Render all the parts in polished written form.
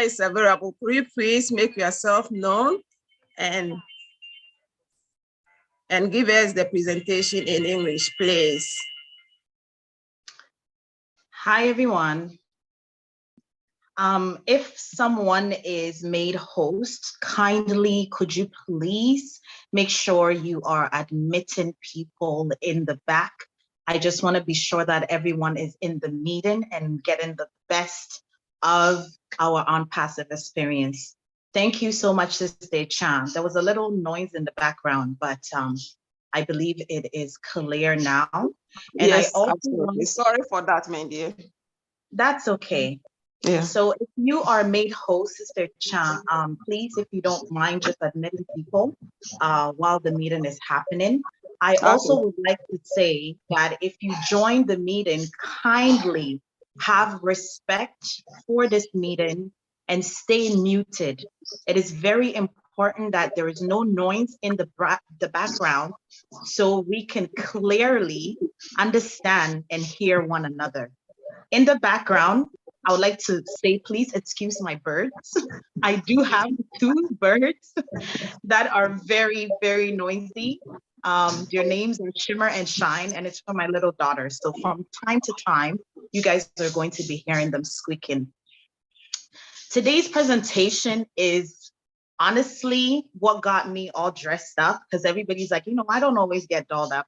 is available. Could you please make yourself known and give us the presentation in English, please? Hi, everyone. If someone is made host, kindly could you please make sure you are admitting people in the back. I just want to be sure that everyone is in the meeting and getting the best of our OnPassive experience. Thank you so much, Sister Chan. There was a little noise in the background, but I believe it is clear now. And yes, I also absolutely. Sorry for that, my dear. That's okay. Yeah. So if you are made host, Sister Chan, please, if you don't mind, just admitting people while the meeting is happening. I also would like to say that if you join the meeting, kindly have respect for this meeting and stay muted. It is very important that there is no noise in the background so we can clearly understand and hear one another. In the background, I would like to say, please excuse my birds. I do have 2 birds that are very, very noisy. Their names are Shimmer and Shine, and it's for my little daughter. So from time to time, you guys are going to be hearing them squeaking. Today's presentation is honestly what got me all dressed up, because everybody's like, I don't always get dolled up.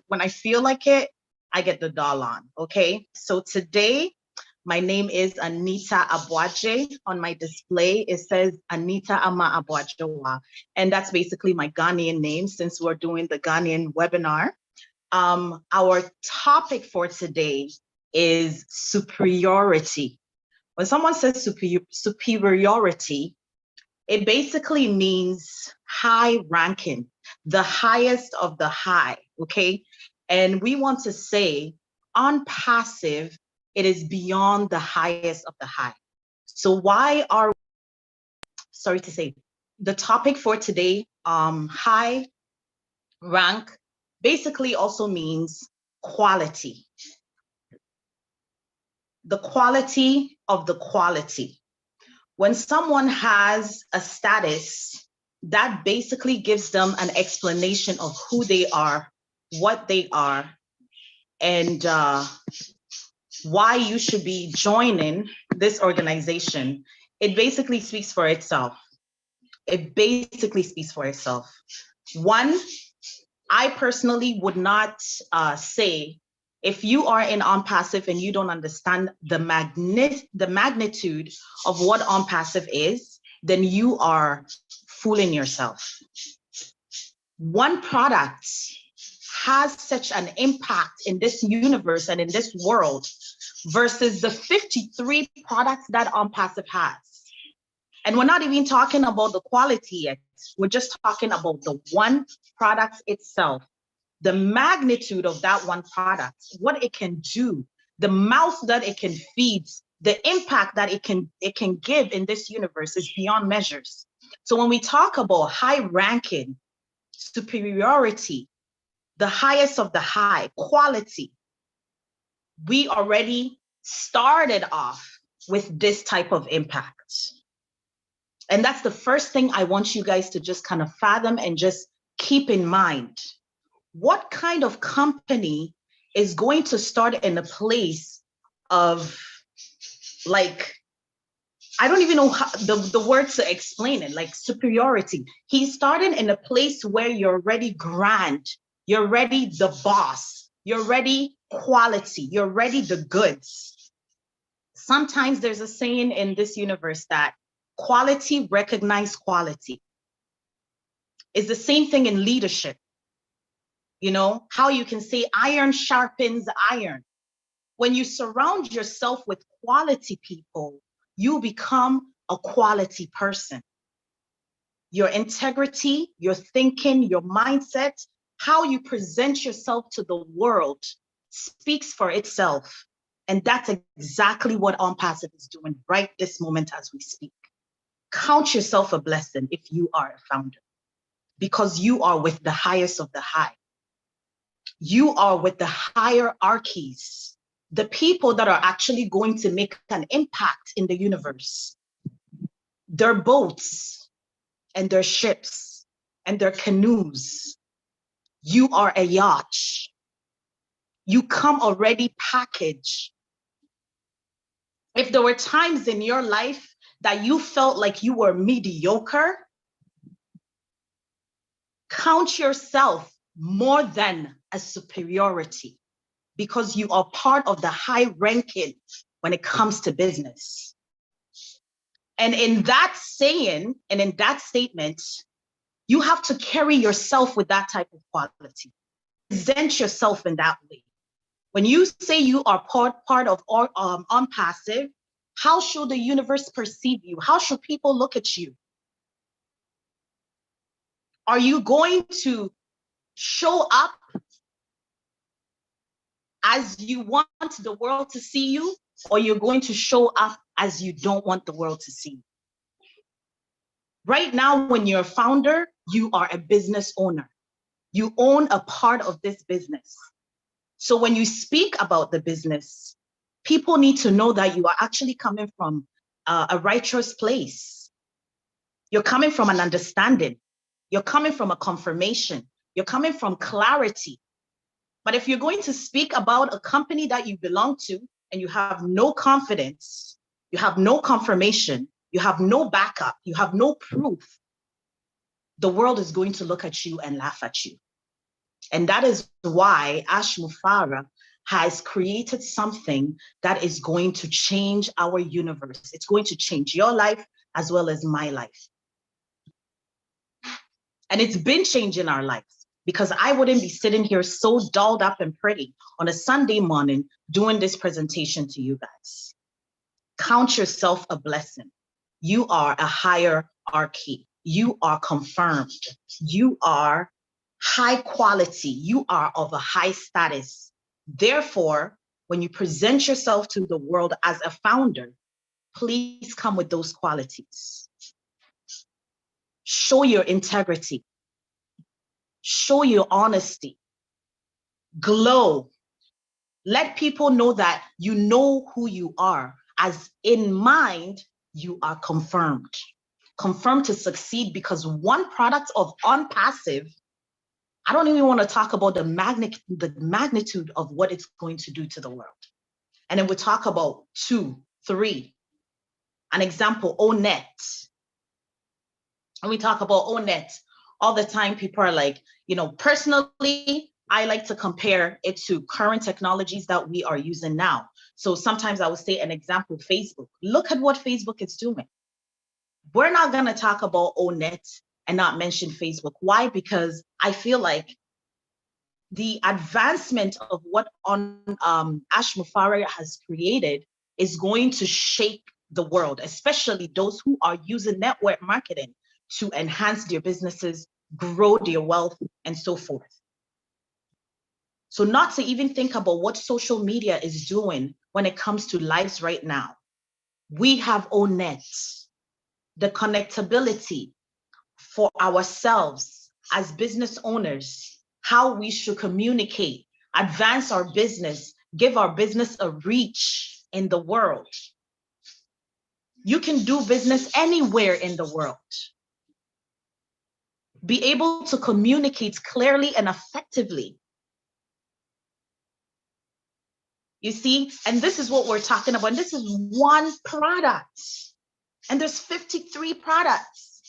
When I feel like it, I get the doll on, okay? So today, my name is Anita Abwaje. On my display, it says Anita Ama Abwajowa. And that's basically my Ghanaian name since we're doing the Ghanaian webinar. Our topic for today is superiority. When someone says superiority, it basically means high ranking, the highest of the high, okay? And we want to say OnPassive, it is beyond the highest of the high. So why are, sorry to say, the topic for today, high rank, basically also means quality. The quality of the quality. When someone has a status, that basically gives them an explanation of who they are, what they are, and why you should be joining this organization. It basically speaks for itself. It basically speaks for itself. One, I personally would not say, if you are in OnPassive and you don't understand the magnitude of what OnPassive is, then you are fooling yourself. One product has such an impact in this universe and in this world versus the 53 products that OnPassive has. And we're not even talking about the quality yet. We're just talking about the one product itself. The magnitude of that one product, what it can do, the mouth that it can feed, the impact that it can give in this universe is beyond measures. So when we talk about high ranking, superiority, the highest of the high, quality, we already started off with this type of impact. And that's the first thing I want you guys to just kind of fathom and just keep in mind. What kind of company is going to start in a place of, like, I don't even know how, the words to explain it, like superiority. He's starting in a place where you're already grand, you're already the boss, you're already quality, you're already the goods. Sometimes there's a saying in this universe that quality recognizes quality. It's the same thing in leadership. You know, how you can say iron sharpens iron. When you surround yourself with quality people, you become a quality person. Your integrity, your thinking, your mindset, how you present yourself to the world speaks for itself. And that's exactly what OnPassive is doing right this moment as we speak. Count yourself a blessing if you are a founder, because you are with the highest of the high. You are with the hierarchies, the people that are actually going to make an impact in the universe. their boats and their ships and their canoes. You are a yacht. You come already packaged. If there were times in your life that you felt like you were mediocre, count yourself more than a superiority, because you are part of the high ranking when it comes to business. And in that saying, and in that statement, you have to carry yourself with that type of quality. Present yourself in that way. When you say you are part of OnPassive, how should the universe perceive you? How should people look at you? Are you going to show up as you want the world to see you, or you're going to show up as you don't want the world to see you? Right now, when you're a founder, you are a business owner. You own a part of this business. So when you speak about the business, people need to know that you are actually coming from a righteous place. You're coming from an understanding. You're coming from a confirmation. You're coming from clarity. But if you're going to speak about a company that you belong to and you have no confidence, you have no confirmation, you have no backup, you have no proof, the world is going to look at you and laugh at you. And that is why Ash Mufarah has created something that is going to change our universe. It's going to change your life as well as my life. And it's been changing our lives, because I wouldn't be sitting here so dolled up and pretty on a Sunday morning doing this presentation to you guys. Count yourself a blessing. You are a hierarchy. You are confirmed. You are high quality. You are of a high status. Therefore, when you present yourself to the world as a founder, please come with those qualities. Show your integrity. Show your honesty. Glow. Let people know that you know who you are. As in mind, you are confirmed. Confirmed to succeed, because one product of OnPassive, I don't even want to talk about the magnitude of what it's going to do to the world. And then we talk about 2, 3. An example, ONET. And we talk about ONET all the time. People are like, personally, I like to compare it to current technologies that we are using now. So sometimes I would say an example, Facebook. Look at what Facebook is doing. We're not going to talk about ONET and not mention Facebook. Why? Because I feel like the advancement of what Ash Mufarah has created is going to shake the world, especially those who are using network marketing to enhance their businesses, grow their wealth, and so forth. So not to even think about what social media is doing when it comes to lives right now. We have ONET, the connectability for ourselves as business owners, how we should communicate, advance our business, give our business a reach in the world. You can do business anywhere in the world. Be able to communicate clearly and effectively. You see, and this is what we're talking about. This is one product, and there's 53 products.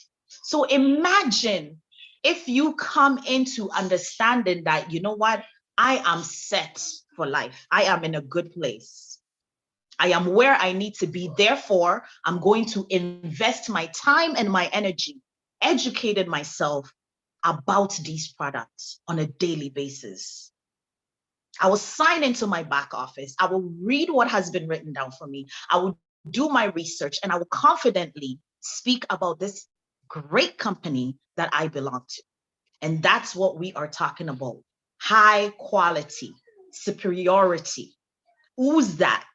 So imagine if you come into understanding that, you know what, I am set for life. I am in a good place. I am where I need to be. Therefore, I'm going to invest my time and my energy, educated myself about these products on a daily basis. I will sign into my back office. I will read what has been written down for me. I will do my research, and I will confidently speak about this great company that I belong to. And that's what we are talking about. High quality, superiority. Who's that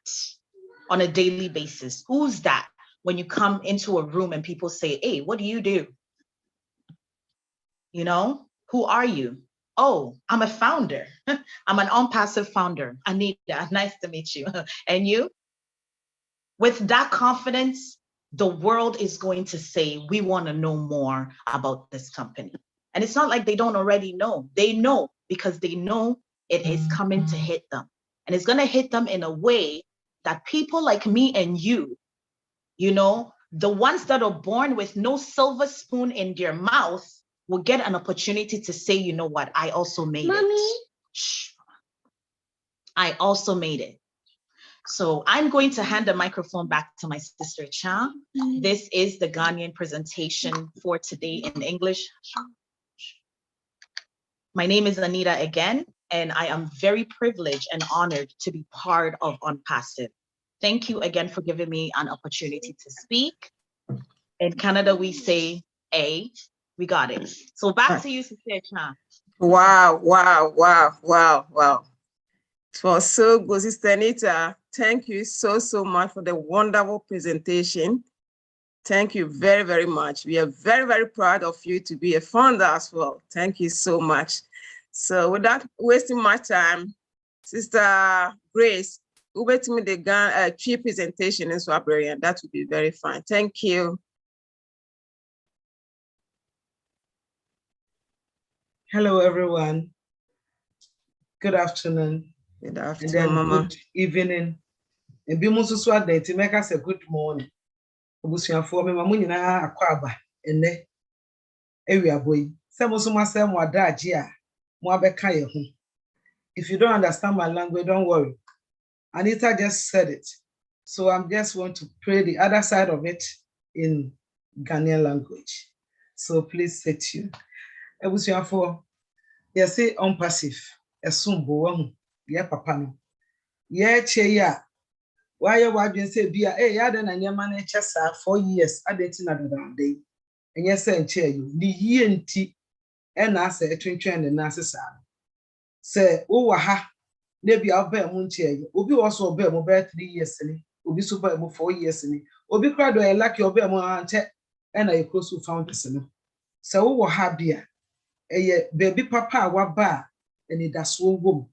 on a daily basis? Who's that when you come into a room and people say, hey, what do you do? Who are you? Oh, I'm a founder. I'm an OnPassive founder. Anita, nice to meet you. And you? With that confidence, the world is going to say, we want to know more about this company. And it's not like they don't already know. They know because they know it is coming to hit them. And it's going to hit them in a way that people like me and you know, the ones that are born with no silver spoon in their mouth will get an opportunity to say, you know what, I also made it. Shh. I also made it. So I'm going to hand the microphone back to my sister Cha. This is the Ghanaian presentation for today in English. My name is Anita again, and I am very privileged and honored to be part of OnPassive. Thank you again for giving me an opportunity to speak. In Canada, we say, "A, we got it." So back to you, Sister Cha. Wow, wow, wow, wow, wow. It was so good, Sister Anita. Thank you so much for the wonderful presentation. Thank you very, very much. We are very, very proud of you to be a founder as well. Thank you so much. So without wasting my time, Sister Grace, over to me the tree presentation in Swaberian. That would be very fine. Thank you. Hello, everyone. Good afternoon. Good afternoon, Mama. Good evening. And be most swag to make us a good morning. For me, Mamuna Aquaba, and ne area boy. Some of myself more dajia, more bekaya. If you don't understand my language, don't worry. Anita just said it. So I'm just want to pray the other side of it in Ghanaian language. So please say to you. For you say OnPassive, a sumbo, yeah, papa. Yeah, cheya. Why you want say be a yadan and your man 4 years, I didn't another day. And yes, and chair you, the ENT, and I say a twin train and Nasa. Say, oh, ha, maybe I'll bear moon chair you. Obi also bear mobile 3 years in it, Obi super 4 years in it. Obi cried, I like your bear more and I close to found the so, oh, ha, dear. Baby papa wa ba and that's womb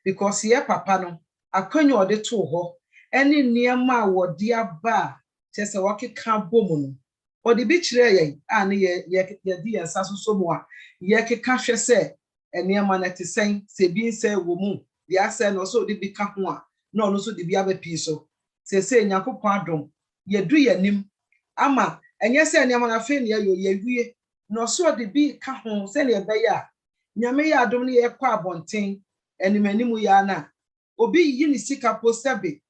because here papa no akonyo ode to ho ene niema wo dia ba chese wake ka bomu no ode bi kire yen ane ye di ensaso so mu a ye keka hwe se niema na te sen se bi nse wo mu di ase no so ode bi ka ho a no no so de bi abapi so se nyakopon adom ye du yanim ama enye se niema na fe ne ye wie no so de bi ka ho se le be ya nyame ya adom ne ye kwa abonten enimanimu ya na obi yi ni sika po sebe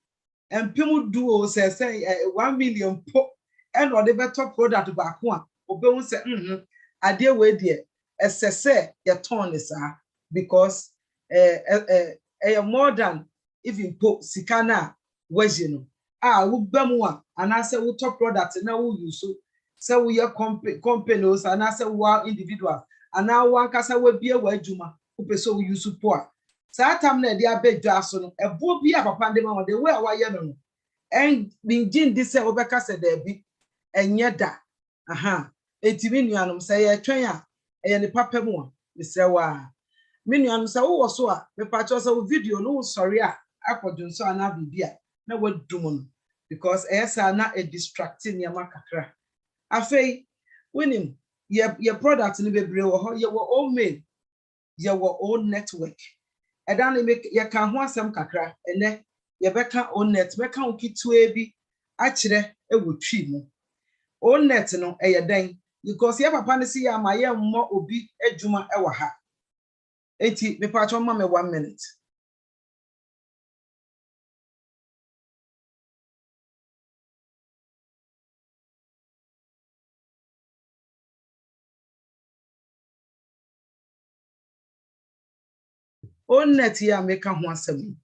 empemu duo se 1 million po and or the better product back one obi won say ade we de esese ye ton this because more than even po sika na waje no wo bamu a anase wo top product na wo use say we your companies anase wo individual ana wo ankasa we bia wa adwuma wo peso wo use po a satam na dia bedwa so no ebo bi a papa ndem ma de we a wa ye no en bingin di se obeka se da bi enye da etimi nuanom se ye twen a eye ne papa mu a se wa me nuanom se wo so a me pa cho se video no sorry a akodun so ana bibia na wadum no because esa na a distracting yama kakra afei winim your product ni bebre wo ho ye wo own mail ye wo own network edan make ye kan ho asem kakra ene ye beka own net beka okitu ebi a kire ewotwi mu own net no eye den because ye papa ne si ya ma ye mmo obi adwuma ewa ha enti me pa cho ma me 1 minute own net ya make ho asem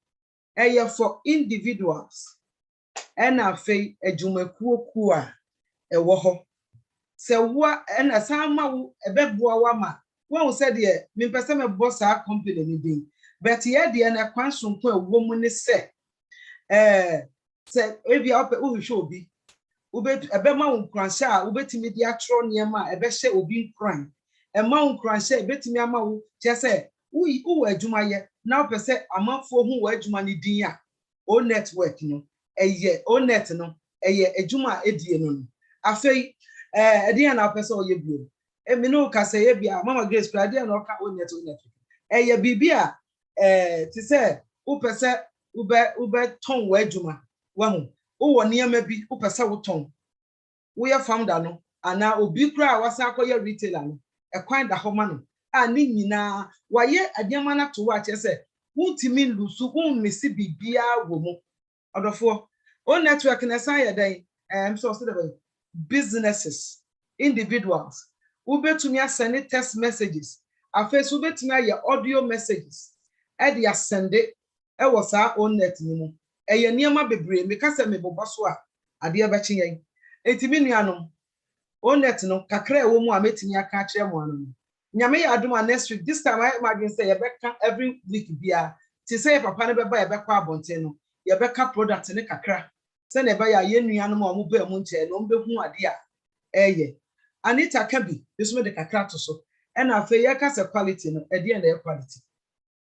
eye for individuals and afei adwumakuoku a ewo ho se wo na sama wo ebeboa wa ma won se de me pese me boss a company ni din but ye de na kwansonko ewo mu ne se se ebi a wo hwe obi ebema wo nkranhye a obetimi de atro niema a ebehye obi nkran ema wo nkranhye ebetimi ama wo che se wo adwuma ye na wo pese amafo hu wo adwuma ni din a o network no eye o net no ejuma edie no afei edie na pese o ye bio me no ka say bia mama Grace prade na o ka onet bibia ti say wo pese ube ton wa ejuma wa hu wo niam bi wo pese wo ton wo ye founder no ana obi kura wasa akoye retailer no ekwan da ho ma no ni nyina waye adema na to wa che say wuntimi lusu misi bibia wo mu odofo o network na san ye den so the businesses individuals ubetumi send text messages afeso ubetumi aye audio messages e dia send e wo sa on net ni mu eye niam bebre me kasa me boboso a ade e beche yen etimi nuanom on net no kakra e wo mu a metimi aka kire mu anom nyame ya aduma next week this time I imagine say yebeka every week bia ti say papa ne beba yebekwa abonte no yebeka product ne kakra say ne ba ya yenua no ma omo ba mu nche no mbehu ade a eye Anita Kabi this me de kakra to so e na afa ye kasa quality no e de na quality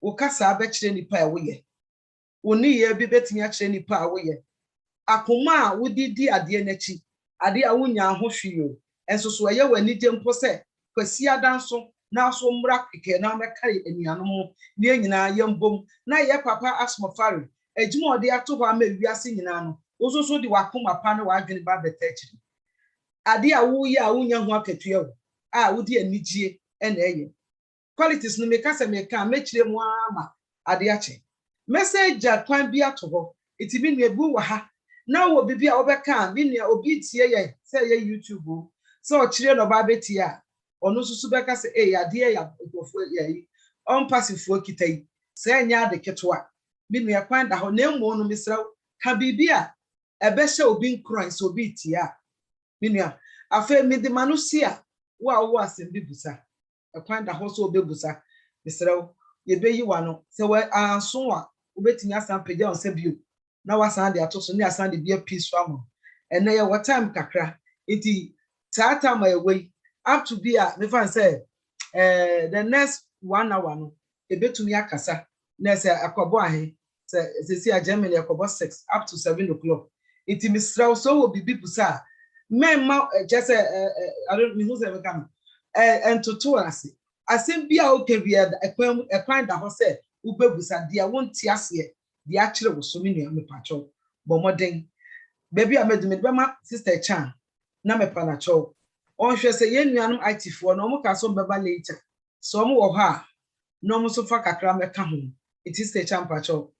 wo kasa abekire nipa e wo ye woni ye bi betimi akire nipa a wo ye akoma a wodidi ade na chi ade a wonya ahohwe enso so ye wani je mpo say kwasi adanso na so mra keke na mekare enuanom ne nyina yembom na ye papa asmofare ejuma ode ato ho ama wiase nyina no ozoso de wakoma pa ne wadwene ba betachiri ade a wo ye a wonya ho akatua a wodi anigye na eye qualities no meka se meka mechire mu ama ade ache message kwan bi ato ho itibi ne bu wa ha na wo bibi a obeka bi ne obi tie ye se ye YouTube so chire no ba betie a ono susu beka se ade ya ogofo ye OnPassive kitai se anya de ketwa bi no yakwan da ho na emu no misra ka bibi a ebehye obi nkron so obi tie a bi no afa mi de manusia wo asem bi busa ekwan da ho so obebusa misra ye beyi wa no se we anso a obetimi asan pagya on se bio na wasan de atoso ne asan de bia peace amo ene ye what time kakra iti tata my way up to be a me fan say the next 1 hour no ebetumi akasa na say akobo ahe say see a Germany akobo 6 up to 7 o'clock iti misra so wo bibi busa memma just I don't know who's ever come and to ase asem bia o kebia ekwan da ho say ubebusa dia wonti ase di akire wo so me nua me pacho bo moden baby amedum be ma sister Chan na me pa na cho on hwe se ye nuanom IT fo no mo ka so beba later so mo wo ha no mo so fa kakra me ka ho it is sister Chan pacho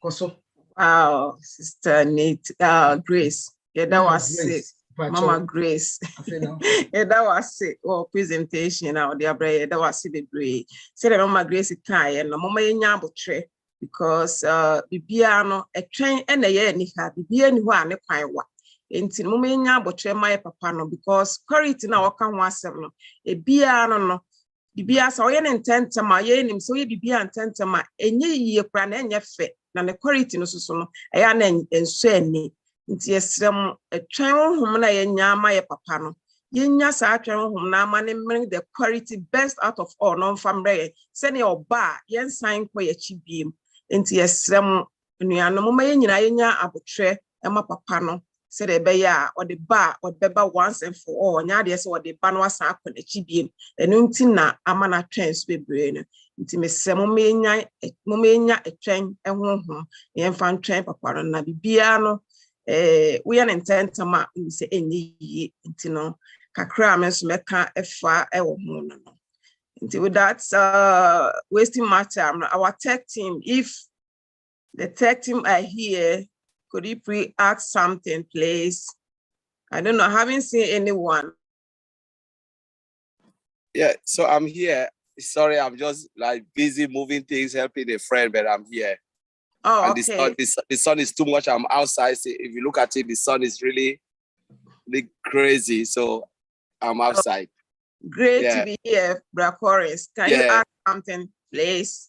koso Wow, Sister Nate, Grace. Yeah, that was it. Mama Grace. Yeah, that was it. Oh, presentation now, dear brother. That was it. Be say Mama Grace can and Mama Nyambo tre because bibiano a train and a year ni ha bibia ni ho ane kwan wa. Enti Mama Nyambo tre my papa no because quality na waka ho asem no e bia no bibia so ye ntentama ye nim so ye bibia ntentama enye yie kra na enye fe na ne quality no so no eya na enso ani nti esrem atwan honhom na ye nyama ye papa no ye nya sa atwan honhom na ama ne bring the quality best out of all no famre se ne oba ye nsan kwo ye chibiem nti esrem nuanom ma ye nyina ye nya abotre ema papa no se de be ya or the bar or beba once and for all nya de se or the ban wasa akọ na chibiem enu nti na ama na trends bebre no nti mesem mo menya etwen ehonhom ye mfa ntwen papa no na bibia no we are intentama se enyi yi nti no kakra ameso meka efa ewo ho no nti with that wasting my time our tech team, if the tech team are here, could you please ask something, please? I don't know. I haven't seen anyone. Yeah, so I'm here. Sorry, I'm just like busy moving things, helping a friend, but I'm here. Oh, and okay. The sun is too much. I'm outside. So if you look at it, the sun is really crazy. So I'm outside. Great to be here, Bra Chorus. Can you ask something, please?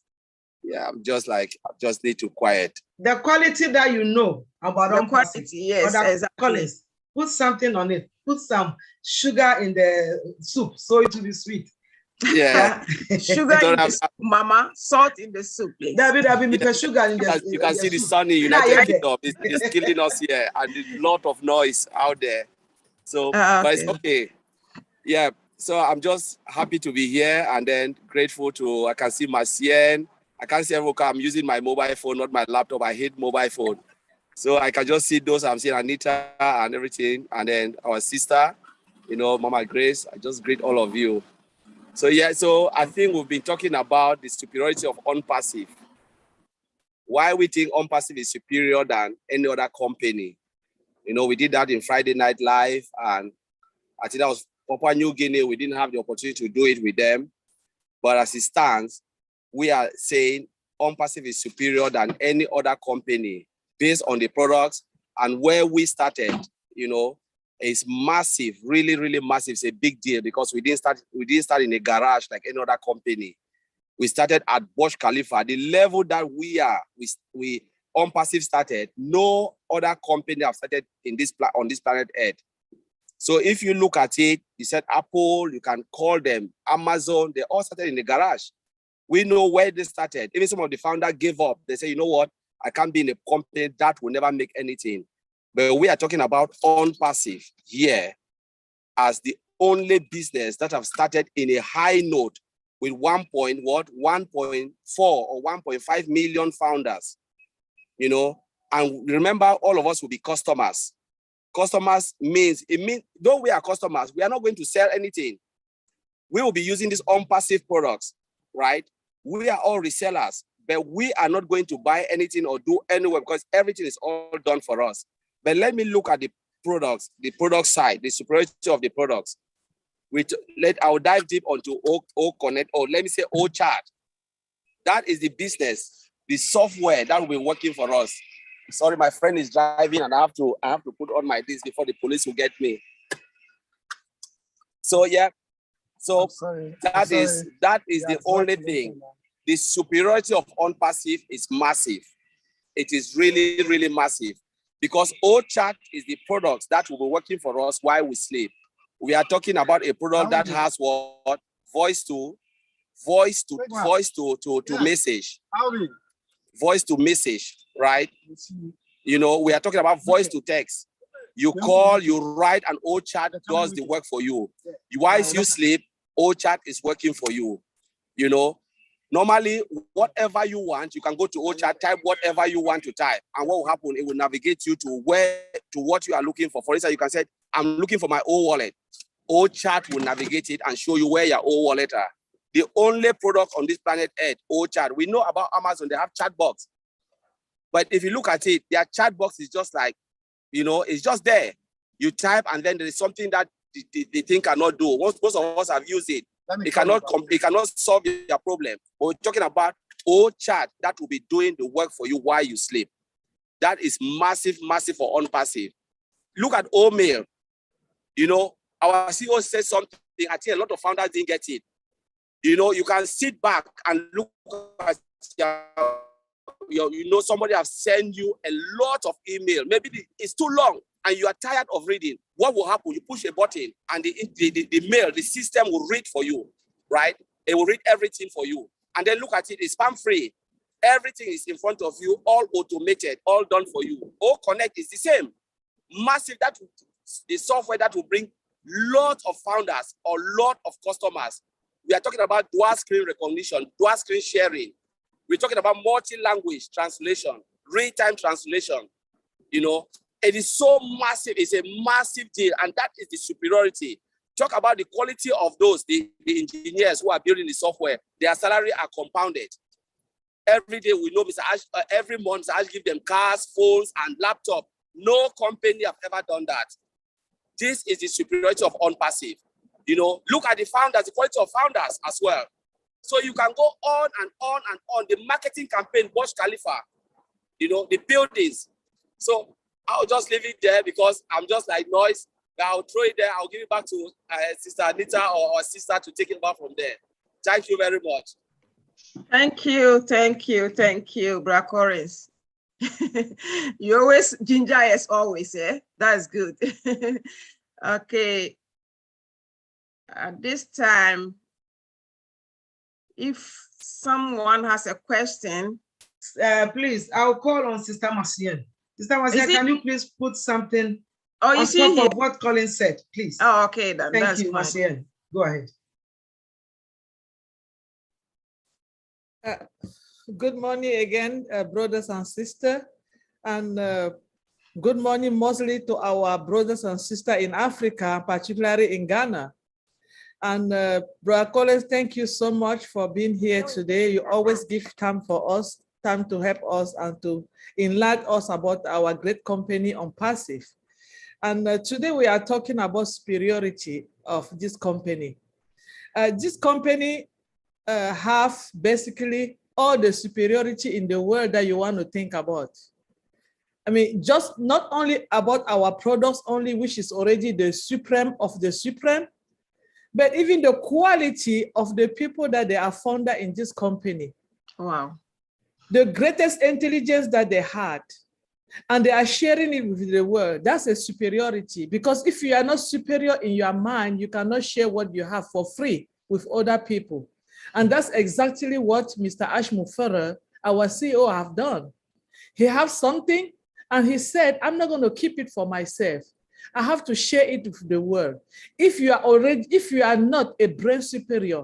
Yeah, I just need to quiet. The quality that you know about the quality, yes, exactly. Put something on it. Put some sugar in the soup so it will be sweet. Yeah. Sugar in the soup, mama, salt in the soup, please. Sugar in the You can see the sun in United Kingdom is killing us here, and there's a lot of noise out there. So, but it's okay. Yeah. So I'm just happy to be here, and then grateful to, I can see Marcien. I can't see everyone. I'm using my mobile phone, not my laptop. I hate mobile phone. So I can just see those. I'm seeing Anita and everything, and then our sister, Mama Grace. I just greet all of you. So yeah, so I think we've been talking about the superiority of OnPassive. Why we think OnPassive is superior than any other company. We did that in Friday Night Live, and I think that was Papua New Guinea. We didn't have the opportunity to do it with them. But as it stands, we are saying OnPassive is superior than any other company based on the products and where we started, is massive, really, really massive. It's a big deal because we didn't start in a garage like any other company. We started at Burj Khalifa. The level that we are, we OnPassive started, no other company have started on this planet Earth. So if you look at it, you said Apple, you can call them Amazon, they all started in the garage. We know where they started. Even some of the founders gave up. They say, you know what? I can't be in a company that will never make anything. But we are talking about OnPassive here as the only business that have started in a high note with 1.4 or 1.5 million founders, and remember, all of us will be customers. Customers means, though we are customers, we are not going to sell anything. We will be using these OnPassive products, right? We are all resellers, but we are not going to buy anything or do anywhere because everything is all done for us. But let me look at the products, the product side, the superiority of the products. I'll dive deep onto O Connect, or let me say O Chart. That is the business, the software that will be working for us. Sorry, my friend is driving, and I have to put on my disc before the police will get me. So yeah, so that is the only thing. The superiority of OnPassive is massive. It is really, really massive because O Chart is the products that will be working for us while we sleep. We are talking about a product that has what? Voice to message. Voice to message, right? We are talking about voice to text. You call, you write, and O Chat does the work for you. While you sleep, O Chat is working for you. Normally, whatever you want, you can go to O Chat, type whatever you want to type, and what will happen? It will navigate you to what you are looking for. For instance, you can say, "I'm looking for my O wallet." O Chat will navigate it and show you where your O wallet are. The only product on this planet Earth, O Chat. We know about Amazon; they have chat box. But if you look at it, their chat box is just like, it's just there. You type, and then there is something that the thing cannot do. Most of us have used it. It cannot solve your problem. But we're talking about O Chat that will be doing the work for you while you sleep. That is massive, massive for OnPassive. Look at O Mail. Our CEO said something. I think a lot of founders didn't get it. You can sit back and look at somebody has sent you a lot of email. Maybe it's too long and you are tired of reading. What will happen? You push a button and the mail, the system will read for you, right? It will read everything for you. And then look at it, it's spam free. Everything is in front of you, all automated, all done for you. O Connect is the same. Massive, the software that will bring lots of founders or lot of customers. We are talking about dual screen recognition, dual screen sharing. We're talking about multi-language translation, real-time translation. It is so massive. It's a massive deal, and that is the superiority. Talk about the quality of those, the engineers who are building the software. Their salary are compounded. Every day we know Mr. Ash, every month Mr. Ash give them cars, phones, and laptop. No company have ever done that. This is the superiority of OnPassive. Look at the founders, the quality of founders as well. So you can go on and on and on. The marketing campaign, Burj Khalifa, the buildings. So I'll just leave it there because I'm just like noise. I'll throw it there. I'll give it back to Sister Anita or sister to take it back from there. Thank you very much. Thank you, Bra Corins. You always ginger as always, eh? That's good. Okay. At this time, if someone has a question. Please, I'll call on Sister Marcian. Sister Marcian, can you please put something on top of what Colin said, please? Oh, okay, then. Thank you, Marcian. Go ahead. Good morning again, brothers and sisters, and good morning mostly to our brothers and sisters in Africa, particularly in Ghana. And Brother Collins, thank you so much for being here today. You always give time for us, time to help us and to enlighten us about our great company OnPassive. And today we are talking about superiority of this company. This company have basically all the superiority in the world that you want to think about. I mean, just not only about our products only, which is already the supreme of the supreme, but even the quality of the people that they are founded in this company. Wow. The greatest intelligence that they had, and they are sharing it with the world. That's a superiority, because if you are not superior in your mind, you cannot share what you have for free with other people. And that's exactly what Mr. Ashmufere, our CEO, have done. He has something, and he said, I'm not going to keep it for myself. I have to share it with the world. If you are not a brain superior,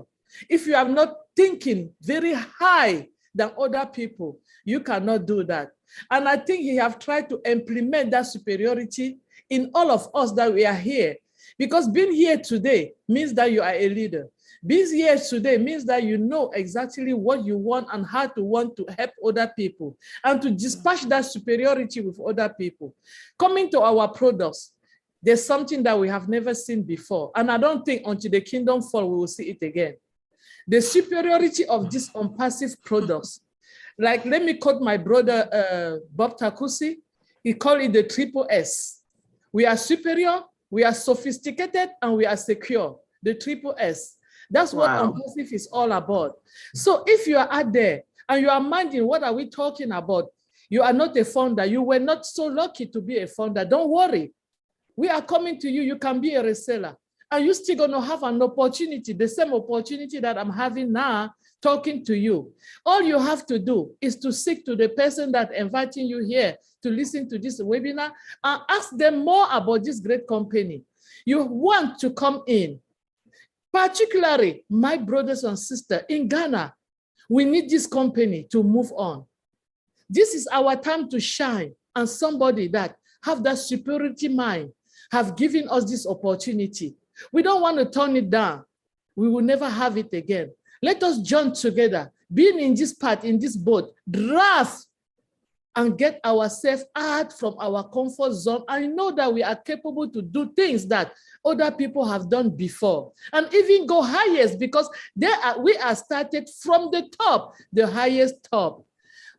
if you are not thinking very high than other people, you cannot do that. And I think he have tried to implement that superiority in all of us that we are here. Because being here today means that you are a leader. Being here today means that you know exactly what you want and how to want to help other people and to dispatch that superiority with other people. Coming to our products, there's something that we have never seen before. And I don't think until the kingdom fall, we will see it again. The superiority of these OnPassive products. Like, let me quote my brother, Bob Takusi. He called it the triple S. We are superior, we are sophisticated, and we are secure. The triple S. That's what OnPassive is all about. So if you are out there and you are minding, what are we talking about? You are not a founder. You were not so lucky to be a founder. Don't worry. We are coming to you. You can be a reseller. And you're still going to have an opportunity, the same opportunity that I'm having now, talking to you. All you have to do is to seek to the person that inviting you here to listen to this webinar and ask them more about this great company. You want to come in. Particularly, my brothers and sisters in Ghana, we need this company to move on. This is our time to shine, and somebody that have that superiority mind have given us this opportunity. We don't want to turn it down. We will never have it again. Let us join together, being in this part, in this boat, draft and get ourselves out from our comfort zone. I know that we are capable to do things that other people have done before and even go highest, because we are started from the top, the highest top.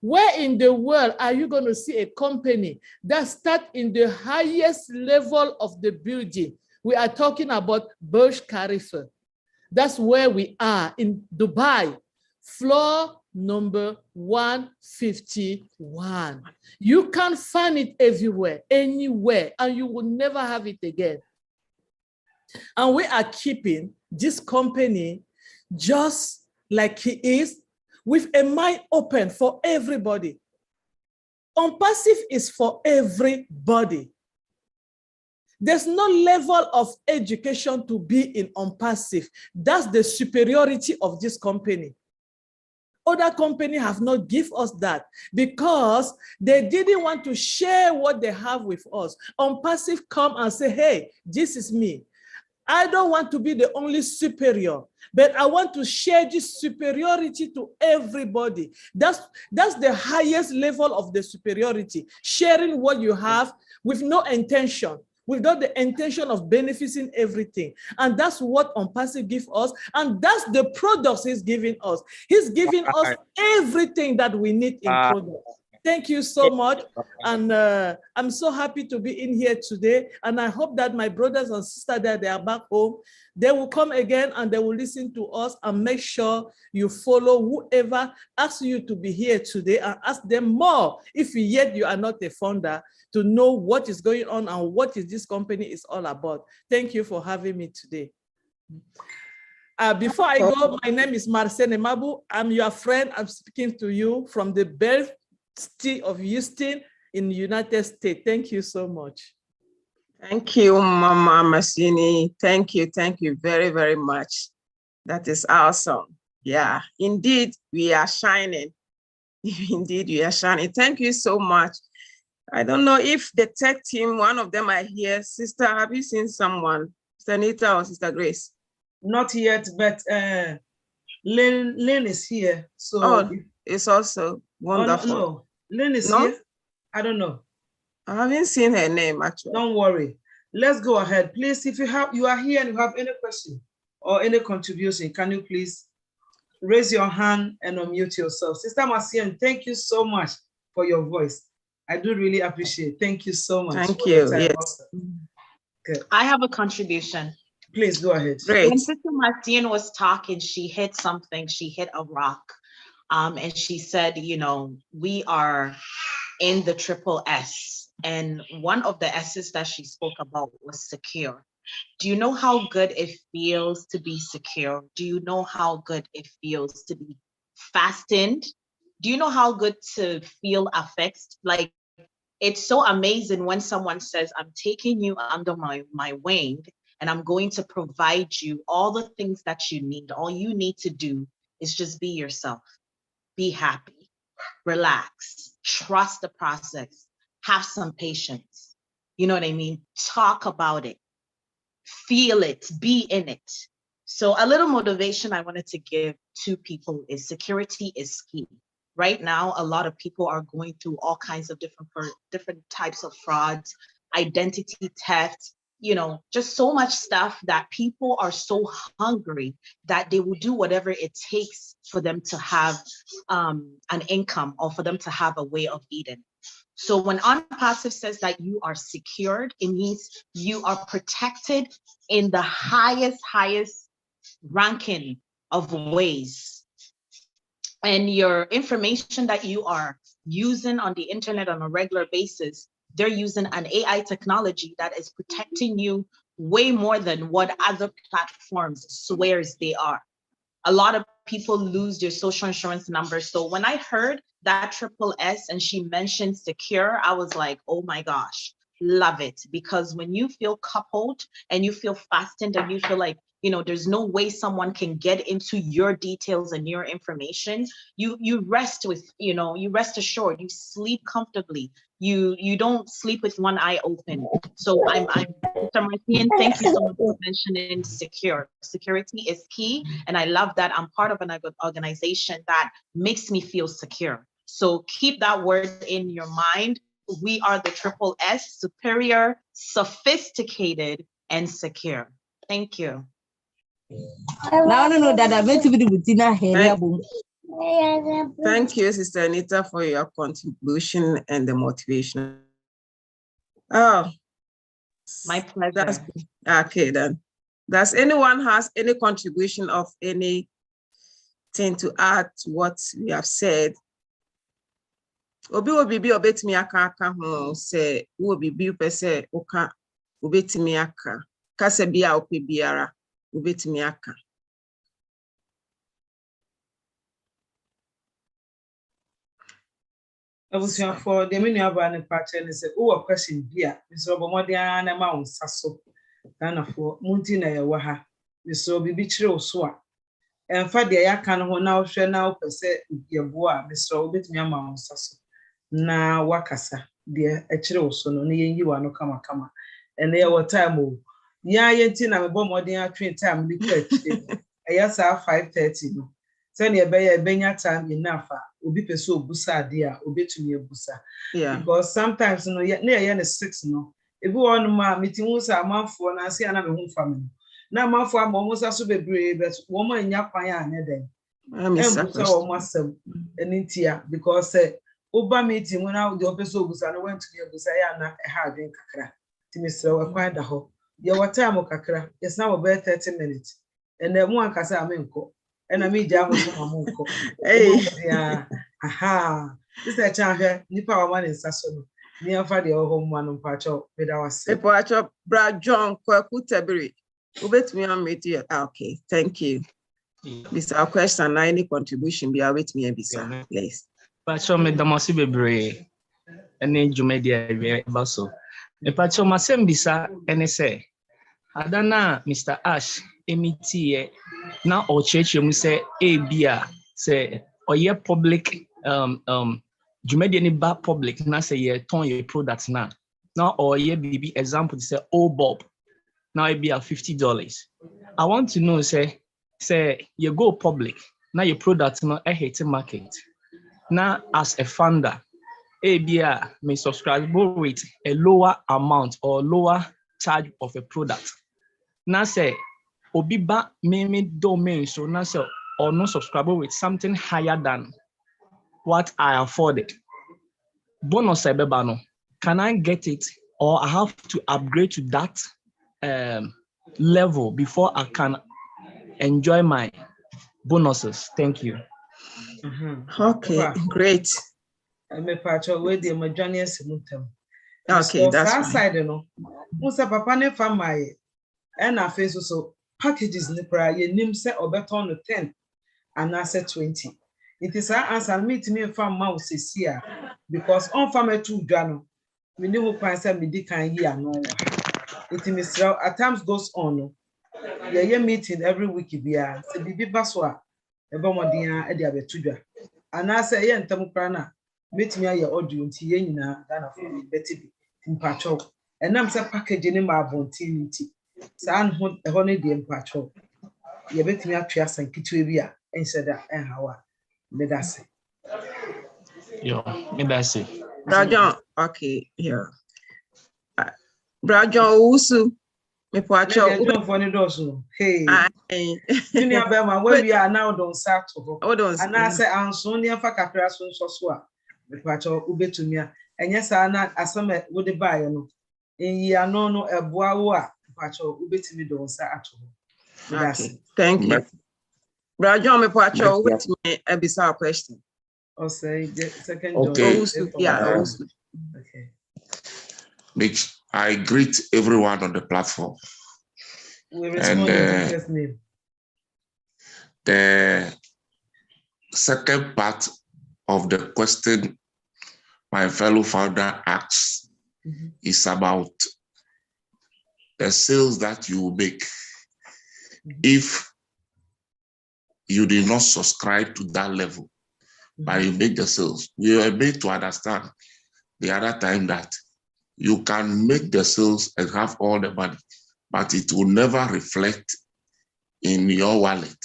Where in the world are you going to see a company that starts in the highest level of the building? We are talking about Burj Khalifa. That's where we are in Dubai, floor number 151. You can find it everywhere, anywhere, and you will never have it again. And we are keeping this company just like he is, with a mind open for everybody. OnPassive is for everybody. There's no level of education to be in OnPassive. That's the superiority of this company. Other companies have not given us that because they didn't want to share what they have with us. OnPassive come and say, hey, this is me. I don't want to be the only superior, but I want to share this superiority to everybody. That's the highest level of the superiority, sharing what you have with no intention, without the intention of benefiting everything. And that's what OnPassive gives us, and that's the products he's giving us. He's giving us everything that we need in products. Thank you so much. And I'm so happy to be in here today. And I hope that my brothers and sisters that they are back home, they will come again and they will listen to us and make sure you follow whoever asks you to be here today, and ask them more if yet you are not a founder, to know what is going on and what is this company is all about. Thank you for having me today. Before I go, my name is Marcene Mabu. I'm your friend. I'm speaking to you from the Bell City of Houston in the United States. Thank you so much. Thank you, Mama Masini. Thank you very, very much. That is awesome. Yeah, indeed, we are shining. Indeed, we are shining. Thank you so much. I don't know if the tech team, one of them are here. Sister, have you seen someone? Sister Anita or Sister Grace? Not yet, but Lynn is here. So it's also wonderful. Oh, no. Lynn is here. I don't know. I haven't seen her name actually. Don't worry. Let's go ahead. Please, if you are here and you have any question or any contribution, can you please raise your hand and unmute yourself? Sister Marcian, thank you so much for your voice. I do really appreciate it. Thank you so much. Thank you. Yes. Okay. I have a contribution. Please go ahead. Great. When Sister Marcian was talking, she hit something. She hit a rock. And she said, you know, we are in the triple S. And one of the S's that she spoke about was secure. Do you know how good it feels to be secure? Do you know how good it feels to be fastened? Do you know how good to feel affixed? Like, it's so amazing when someone says, I'm taking you under my wing and I'm going to provide you all the things that you need. All you need to do is just be yourself, be happy, relax, trust the process, have some patience. You know what I mean? Talk about it, feel it, be in it. So a little motivation I wanted to give to people is security is key. Right now, a lot of people are going through all kinds of different types of frauds, identity theft, you know, just so much stuff that people are so hungry that they will do whatever it takes for them to have an income or for them to have a way of eating. So when OnPassive says that you are secured, it means you are protected in the highest ranking of ways. And your information that you are using on the internet on a regular basis, they're using an AI technology that is protecting you way more than what other platforms swears they are. A lot of people lose their social insurance numbers. So when I heard that triple S and she mentioned secure, I was like, oh my gosh, love it. Because when you feel coupled and you feel fastened and you feel like, you know, there's no way someone can get into your details and your information, you rest with, you know, you rest assured, you sleep comfortably. You don't sleep with one eye open. So I'm Mr. Marcian, thank you so much for mentioning secure. Security is key. And I love that I'm part of an organization that makes me feel secure. So keep that word in your mind. We are the triple S, superior, sophisticated, and secure. Thank you. Thank you, Sister Anita, for your contribution and the motivation. Oh, my pleasure. Okay, then. Does anyone has any contribution of anything to add to what we have said? Obi obi obetimi aka ho say obi pe say oka obetimi aka kase bia ope biara obetimi aka. For the many of our partners, say, oh, a question here. Mr. Bomodian and Mount Sasso, Dana for Muntina Waha, Mr. Bibichro Swa. And for the Yakan who now share now per se, your boy, Mr. Obit Mount Sasso. Na Wakasa, dear, a chiro so no near you are no kama. And there were time. Ya yentin I'm a Bomodian train time, liquid. A yes, 5:30. Send your benya time enough. Obi peso busa dia obetumi ebusa because sometimes no na 6 no ebi won ma meeting wo sa amanfo na ase ana me hu family na amanfo amomusa so bebre but wo ma nya kwan ya ne den embusa wo masem enintia because oba meeting na de opeso busa no want to ebusa ya na ha den kakra timisre wa kwan da ho ye wata mo kakra yes na wo be 30 minutes and then one kasa amenko and I mean, hey, yeah, aha. This is a chance. Nipa one in Sassoon. Near for the home one on Pacho with our Pacho, Brad John Kwakutebri. Okay, thank you. Bisa question na any contribution be with me bisa, please. Pacho me damasi bebre ene dwumadi awie baso. Me pacho masem bisa ene se adana Mr. Ash emiti na ocheche mu se ebia se oye public dwumadi ni ba public na se ye ton your product na oye bibi example say Bob now it be $50. I want to know say you go public now your product no a hit market. Now as a founder, ABR may subscribe with a lower amount or lower charge of a product. Now say Obiba meme domain so now say or no subscriber with something higher than what I afforded. Bonus ebebano. Can I get it or I have to upgrade to that level before I can enjoy my bonuses? Thank you. Okay, great. Me pacho we dey my journey simuntem. Okay, that's fine. Side no. Musa papa ne fa my and na face so packages ne pra ye nim se obeton no 10 and na say 20. It is our answer meet me fa ma osisi a because on fa me tu dwa no. Me ni ho kwan say me di kan yi ano. It is at times goes on. Yeah, meeting every week bia se bibi baso a ebe modin a de abetudwa. Ana say ye ntam kra na metimi aye audio nti ye nyina Ghana for me beti bi mpacho. Enam say package ni ma abontin nti. Sa an ho e ho ne de mpacho. Ye betimi atwa sankitu bi a enseda enhawa. Me dase. Yo, me dase. Brajon, okay, yeah. Brajon usu me pacho ube foni dosu. Hey. Junior Bema where we are now don't start to. And I say anso ni afa kakra so a me pacho ube to me. Enye sa na asame wo de buy no. Enyi ano no eboa wo a pacho ube to me don't start ato. Okay. Thank you. Brajon me pacho ube to me ebisa question. Or say second okay. Yeah. Okay. Mitch, I greet everyone on the platform. And the second part of the question my fellow founder asks is about the sales that you will make if you did not subscribe to that level, but you make the sales. We were made to understand the other time that you can make the sales and have all the money, but it will never reflect in your wallet,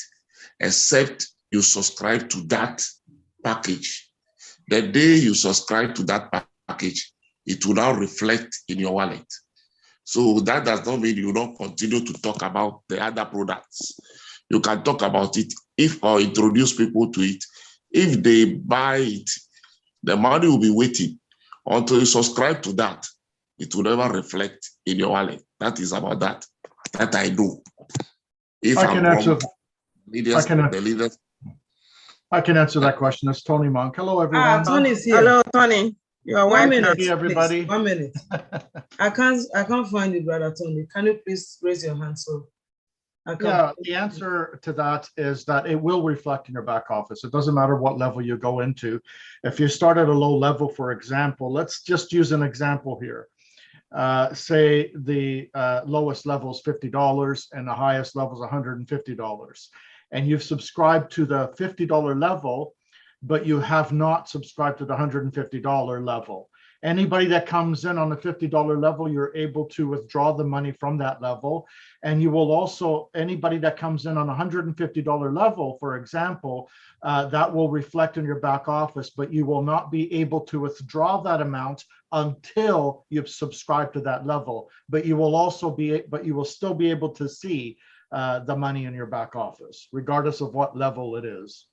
except you subscribe to that package. The day you subscribe to that package, it will now reflect in your wallet. So that does not mean you don't continue to talk about the other products. You can talk about it or introduce people to it. If they buy it, the money will be waiting until you subscribe to that. It will never reflect in your wallet. That is about that I do. If I can answer that question. It's Tony Monk. Hello, everyone. Tony's here. Hello, Tony. You are 1 minute. Hey, everybody. Please, 1 minute. I can't find you, brother Tony. Can you please raise your hand so yeah, the answer to that is that it will reflect in your back office. It doesn't matter what level you go into. If you start at a low level, for example, let's just use an example here. Say the lowest level is $50 and the highest level is $150. And you've subscribed to the $50 level, but you have not subscribed to the $150 level. Anybody that comes in on the $50 level, you're able to withdraw the money from that level. And you will also, anybody that comes in on $150 level, for example, that will reflect in your back office, but you will not be able to withdraw that amount until you've subscribed to that level. But you will still be able to see the money in your back office, regardless of what level it is.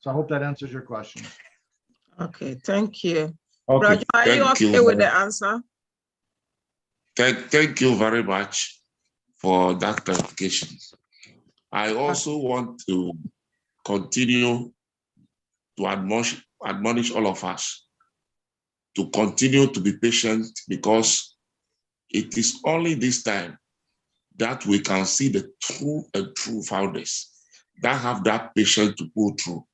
So I hope that answers your question. Okay, thank you. Okay, Roger, are you okay with the answer? Thank you very much for that clarification. I also want to continue to admonish all of us to continue to be patient, because it is only this time that we can see the true and true founders that have that patience to go through.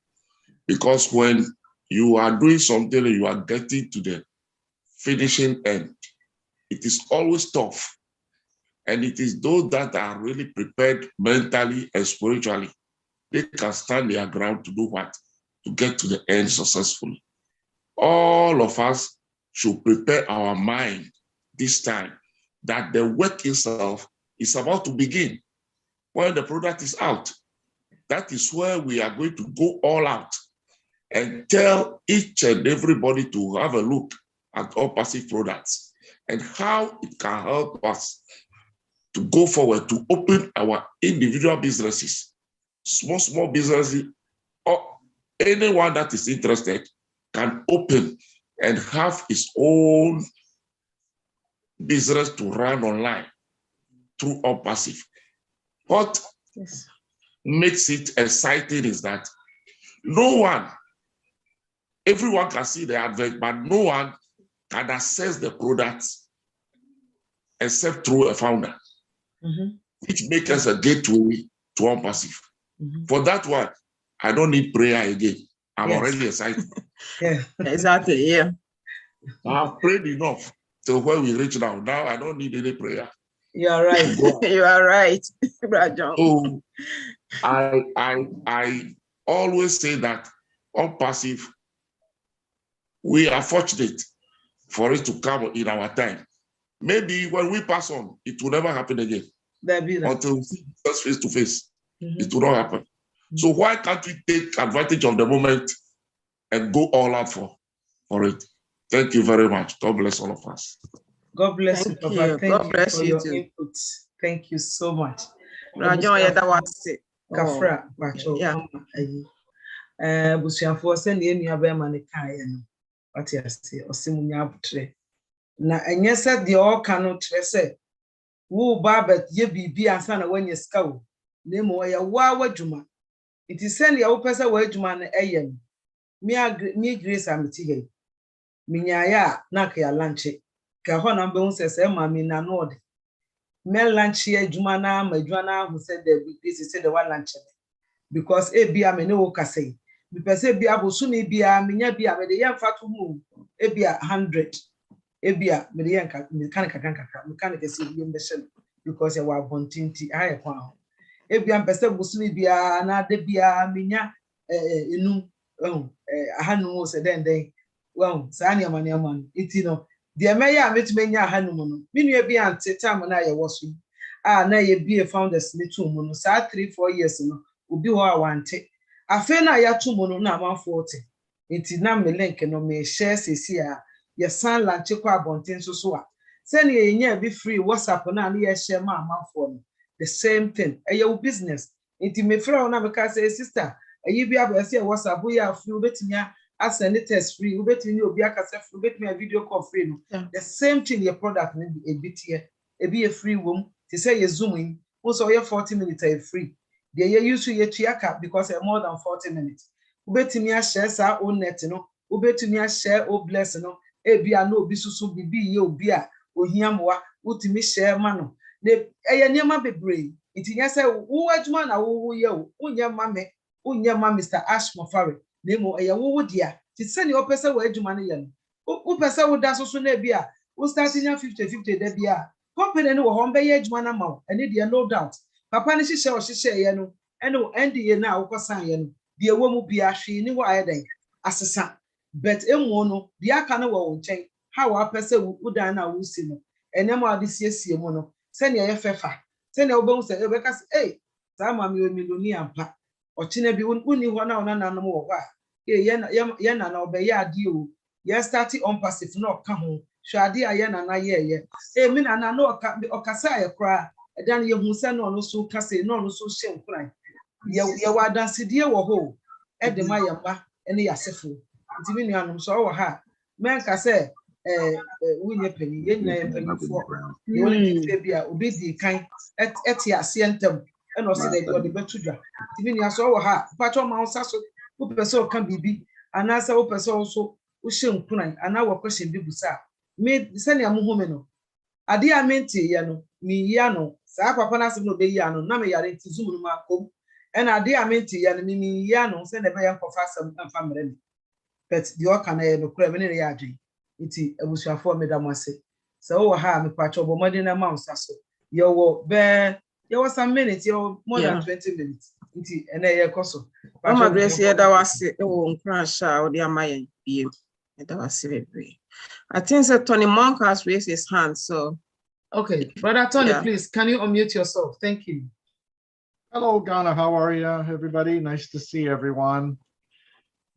Because when you are doing something and you are getting to the finishing end, it is always tough. And it is those that are really prepared mentally and spiritually. They can stand their ground to do what? To get to the end successfully. All of us should prepare our mind this time that the work itself is about to begin. When the product is out, that is where we are going to go all out and tell each and everybody to have a look at OnPassive products and how it can help us to go forward to open our individual businesses, small businesses, or anyone that is interested can open and have his own business to run online through OnPassive. What makes it exciting is that everyone can see the advert, but no one can access the products except through a founder, which makes us a gateway to OnPassive. For that one, I don't need prayer again. I'm already excited. Exactly, yeah. I've prayed enough to where we reach now. Now I don't need any prayer. You are right. You are right, Brother. So I always say that OnPassive, we are fortunate for it to come in our time. Maybe when we pass on, it will never happen again. Until we see us face to face, it will not happen. So why can't we take advantage of the moment and go all out for it? Thank you very much. God bless all of us. God bless you, Papa. Thank God bless you for you your too. input. Thank you so much. Kafra, busuafo se ne enua be ma ne kae no wati ase osimunya abutre na enye se de o ka no tre se wo ba bet ye bibi ansa na wanye ska wo na mo ya wa wadwuma iti se ne ya wo pese wa adwuma no eye mi grace amiti he minyaya na ka ya lunch ka ho na be hu se ma mi na no de me lunch ye adwuma na ma adwuma na hu se de bi se de wa lunch because ebia me ne wo kasei bi pese bia bosu ne bia menya bia me de yemfa to mu ebia 100 ebia me de yanka me kan kesi bi mbehye because ya wa bontinti aye kwa ebia pese bosu ne bia na de bia menya enu ahanu se den wow sa ne amane iti no de meya metumenya ahanu no minu ebia anteta mo na ye wosu na ye bia founders ne to mu no sa 3-4 years no obi ho awante afa na ya tumo no na amanfo ote enti na me link no me share sesi a ye san lanche kwa abonten so a se na ye nya bi free WhatsApp na ye share ma amanfo no the same thing your business enti me frɛ na me ka say sister ayi bi abese WhatsApp ya free obetinya asend test free obetinya obi akasa free obetinya video call free no the same thing your product no be ebitie ebi ye free wom ti say ye zoom in also ye 40 minutes free. They use ye chiaka because more than 40 minutes. Ubetimia share sa o net no, ubetimia share o bless no, ebia no bisusu bibi ye obia, ohiamwa, utimi share mano. Ne niema bebre. Itinya say wo adwuma na wo ye o, unya ma Mr. Ash Mofare. Nemo wo dia. Ti se ni opese wo adwuma ne ye no. Upese wo da so na bia, wo starting 50-50 da bia. Company no wo ho be ye adwuma na ma, ene dia no doubt. Papa ni hihye o hihye ye no eno end ye na akosan ye no de ewo mu bia hwe ni wa ayeden asesa but emu no de aka no wo nchen ha wa pese udan na wo si no enem ade siesie mu no se ne ye fefa se ne obo se ebeka se sa ma mi o miloni ampa o chine bi uni ho na ona nanom wo kwa ye na na obe ya ade o ye start OnPassive no ka ho hwe ade aye na na ye mi na na no okasa ye kra dan ye hu se no so kase no so hye nkran ye wa dansidie wo ho edema ye ba ene yasefo ntimi nuanom so wo ha men ka se wunye pani ye nyina ye pani fo ye woni fe bia obi di kan eti ase entem ene o se de odi betudwa ntimi nua so wo ha pacho ma unsa so wo pese o kan bibi anasa wo pese o so wo hye nkran ana wo kwehye bi busa me se ne amuhome no ade a menti ye no mi ya no Sa papa na asem no be ya no na me yare nti zoom no ma kom. And ade a menti ya no mimi ya no se na be ya kofa asem amfa mre me. But the oka na ye no kura me ne ya adwen. Nti abusuafo me da mo ase. So wo ha me pacho bo modi na ma unsa so. Yo wo be yo some minutes yo more than 20 minutes. Nti ene ye koso. Mama Grace ye da wase e wo nkran sha wo de amayen biem. E da wase bebre. I think that Tony Monk has raised his hand, so. Okay, Brother Tony, please, can you unmute yourself? Thank you. Hello, Ghana. How are you, everybody? Nice to see everyone.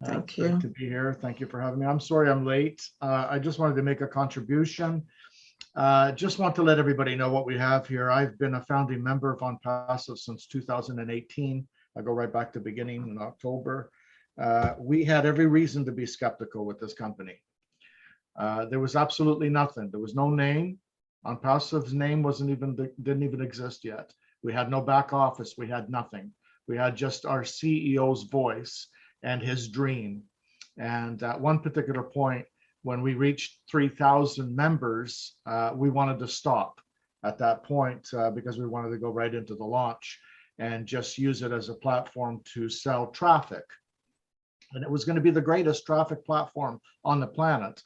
Thank you. Great to be here. Thank you for having me. I'm sorry I'm late. I just wanted to make a contribution. Just want to let everybody know what we have here. I've been a founding member of OnPassive since 2018. I go right back to beginning in October. We had every reason to be skeptical with this company. There was absolutely nothing. There was no name. OnPassive's name didn't even exist yet. We had no back office. We had nothing. We had just our CEO's voice and his dream. And at one particular point, when we reached 3,000 members, we wanted to stop at that point because we wanted to go right into the launch and just use it as a platform to sell traffic. And it was going to be the greatest traffic platform on the planet.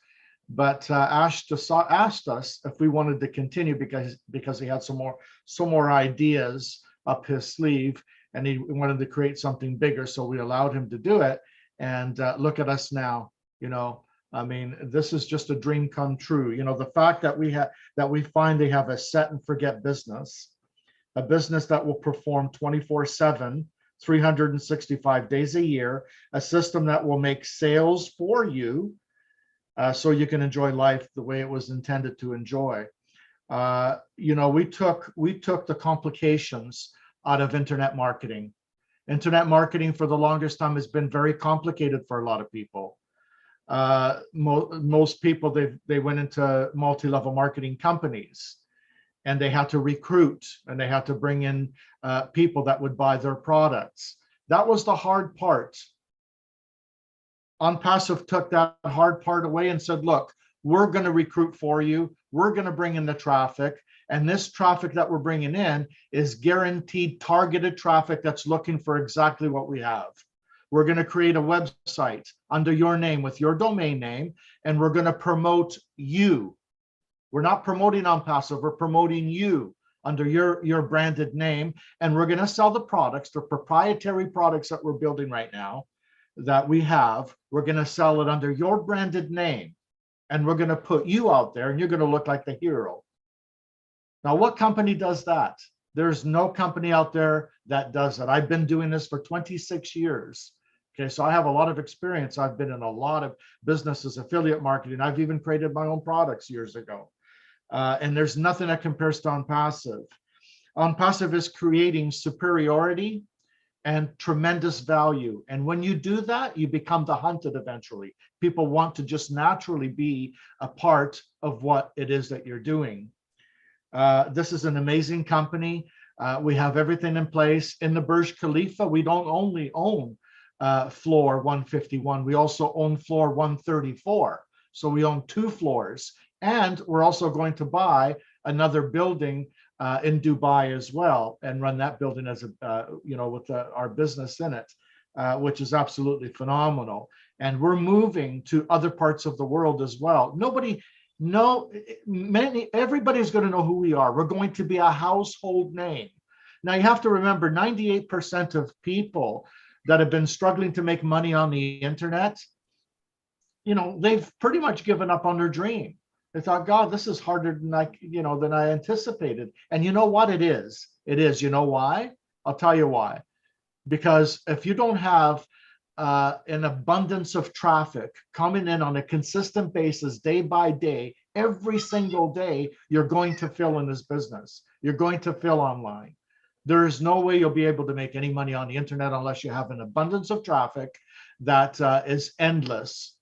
But Ash just asked us if we wanted to continue because he had some more ideas up his sleeve, and he wanted to create something bigger. So we allowed him to do it. And look at us now. You know, I mean, this is just a dream come true. You know, the fact that we finally have a set and forget business, a business that will perform 24/7, 365 days a year, a system that will make sales for you. So you can enjoy life the way it was intended to enjoy. You know, we took the complications out of internet marketing. Internet marketing for the longest time has been very complicated for a lot of people. Most people, they went into multi-level marketing companies, and they had to recruit, and they had to bring in people that would buy their products. That was the hard part. OnPassive took that hard part away and said, look, we're going to recruit for you. We're going to bring in the traffic. And this traffic that we're bringing in is guaranteed targeted traffic that's looking for exactly what we have. We're going to create a website under your name with your domain name, and we're going to promote you. We're not promoting OnPassive, we're promoting you under your branded name. And we're going to sell the products, the proprietary products that we're building right now, that we have. We're going to sell it under your branded name, and we're going to put you out there, and you're going to look like the hero. Now, what company does that? There's no company out there that does that. I've been doing this for 26 years. Okay, so I have a lot of experience. I've been in a lot of businesses, affiliate marketing. I've even created my own products years ago. And there's nothing that compares to OnPassive. OnPassive is creating superiority and tremendous value. And when you do that, you become the hunted eventually. People want to just naturally be a part of what it is that you're doing. This is an amazing company. We have everything in place. In the Burj Khalifa, we don't only own floor 151, we also own floor 134. So we own 2 floors. And we're also going to buy another building in Dubai as well, and run that building as a, you know, with our business in it, which is absolutely phenomenal. And we're moving to other parts of the world as well. Everybody's going to know who we are. We're going to be a household name. Now you have to remember, 98% of people that have been struggling to make money on the internet, you know, they've pretty much given up on their dream. They thought, God, this is harder than I anticipated. And you know what it is? It is. You know why? I'll tell you why. Because if you don't have an abundance of traffic coming in on a consistent basis, day by day, every single day, you're going to fail in this business. You're going to fail online. There is no way you'll be able to make any money on the internet unless you have an abundance of traffic that is endless.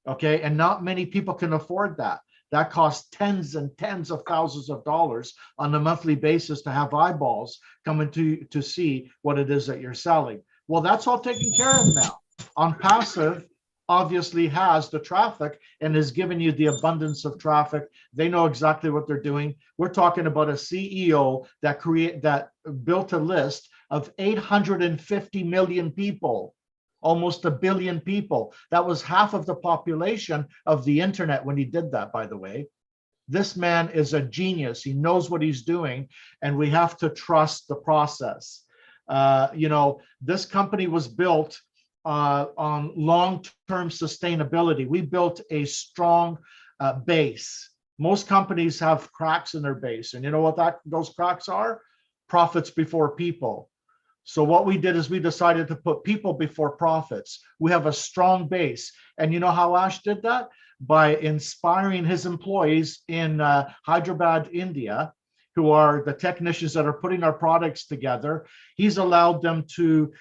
Okay, and not many people can afford that. That costs tens and tens of thousands of dollars on a monthly basis to have eyeballs coming to see what it is that you're selling. Well, that's all taken care of now. OnPassive obviously has the traffic and is giving you the abundance of traffic. They know exactly what they're doing. We're talking about a CEO that built a list of 850 million people, almost 1 billion people. That was half of the population of the internet when he did that, by the way. This man is a genius. He knows what he's doing, and we have to trust the process. This company was built on long-term sustainability. We built a strong base. Most companies have cracks in their base, and you know what those cracks are? Profits before people. So what we did is we decided to put people before profits. We have a strong base. And you know how Ash did that? By inspiring his employees in Hyderabad, India, who are the technicians that are putting our products together. He's allowed them to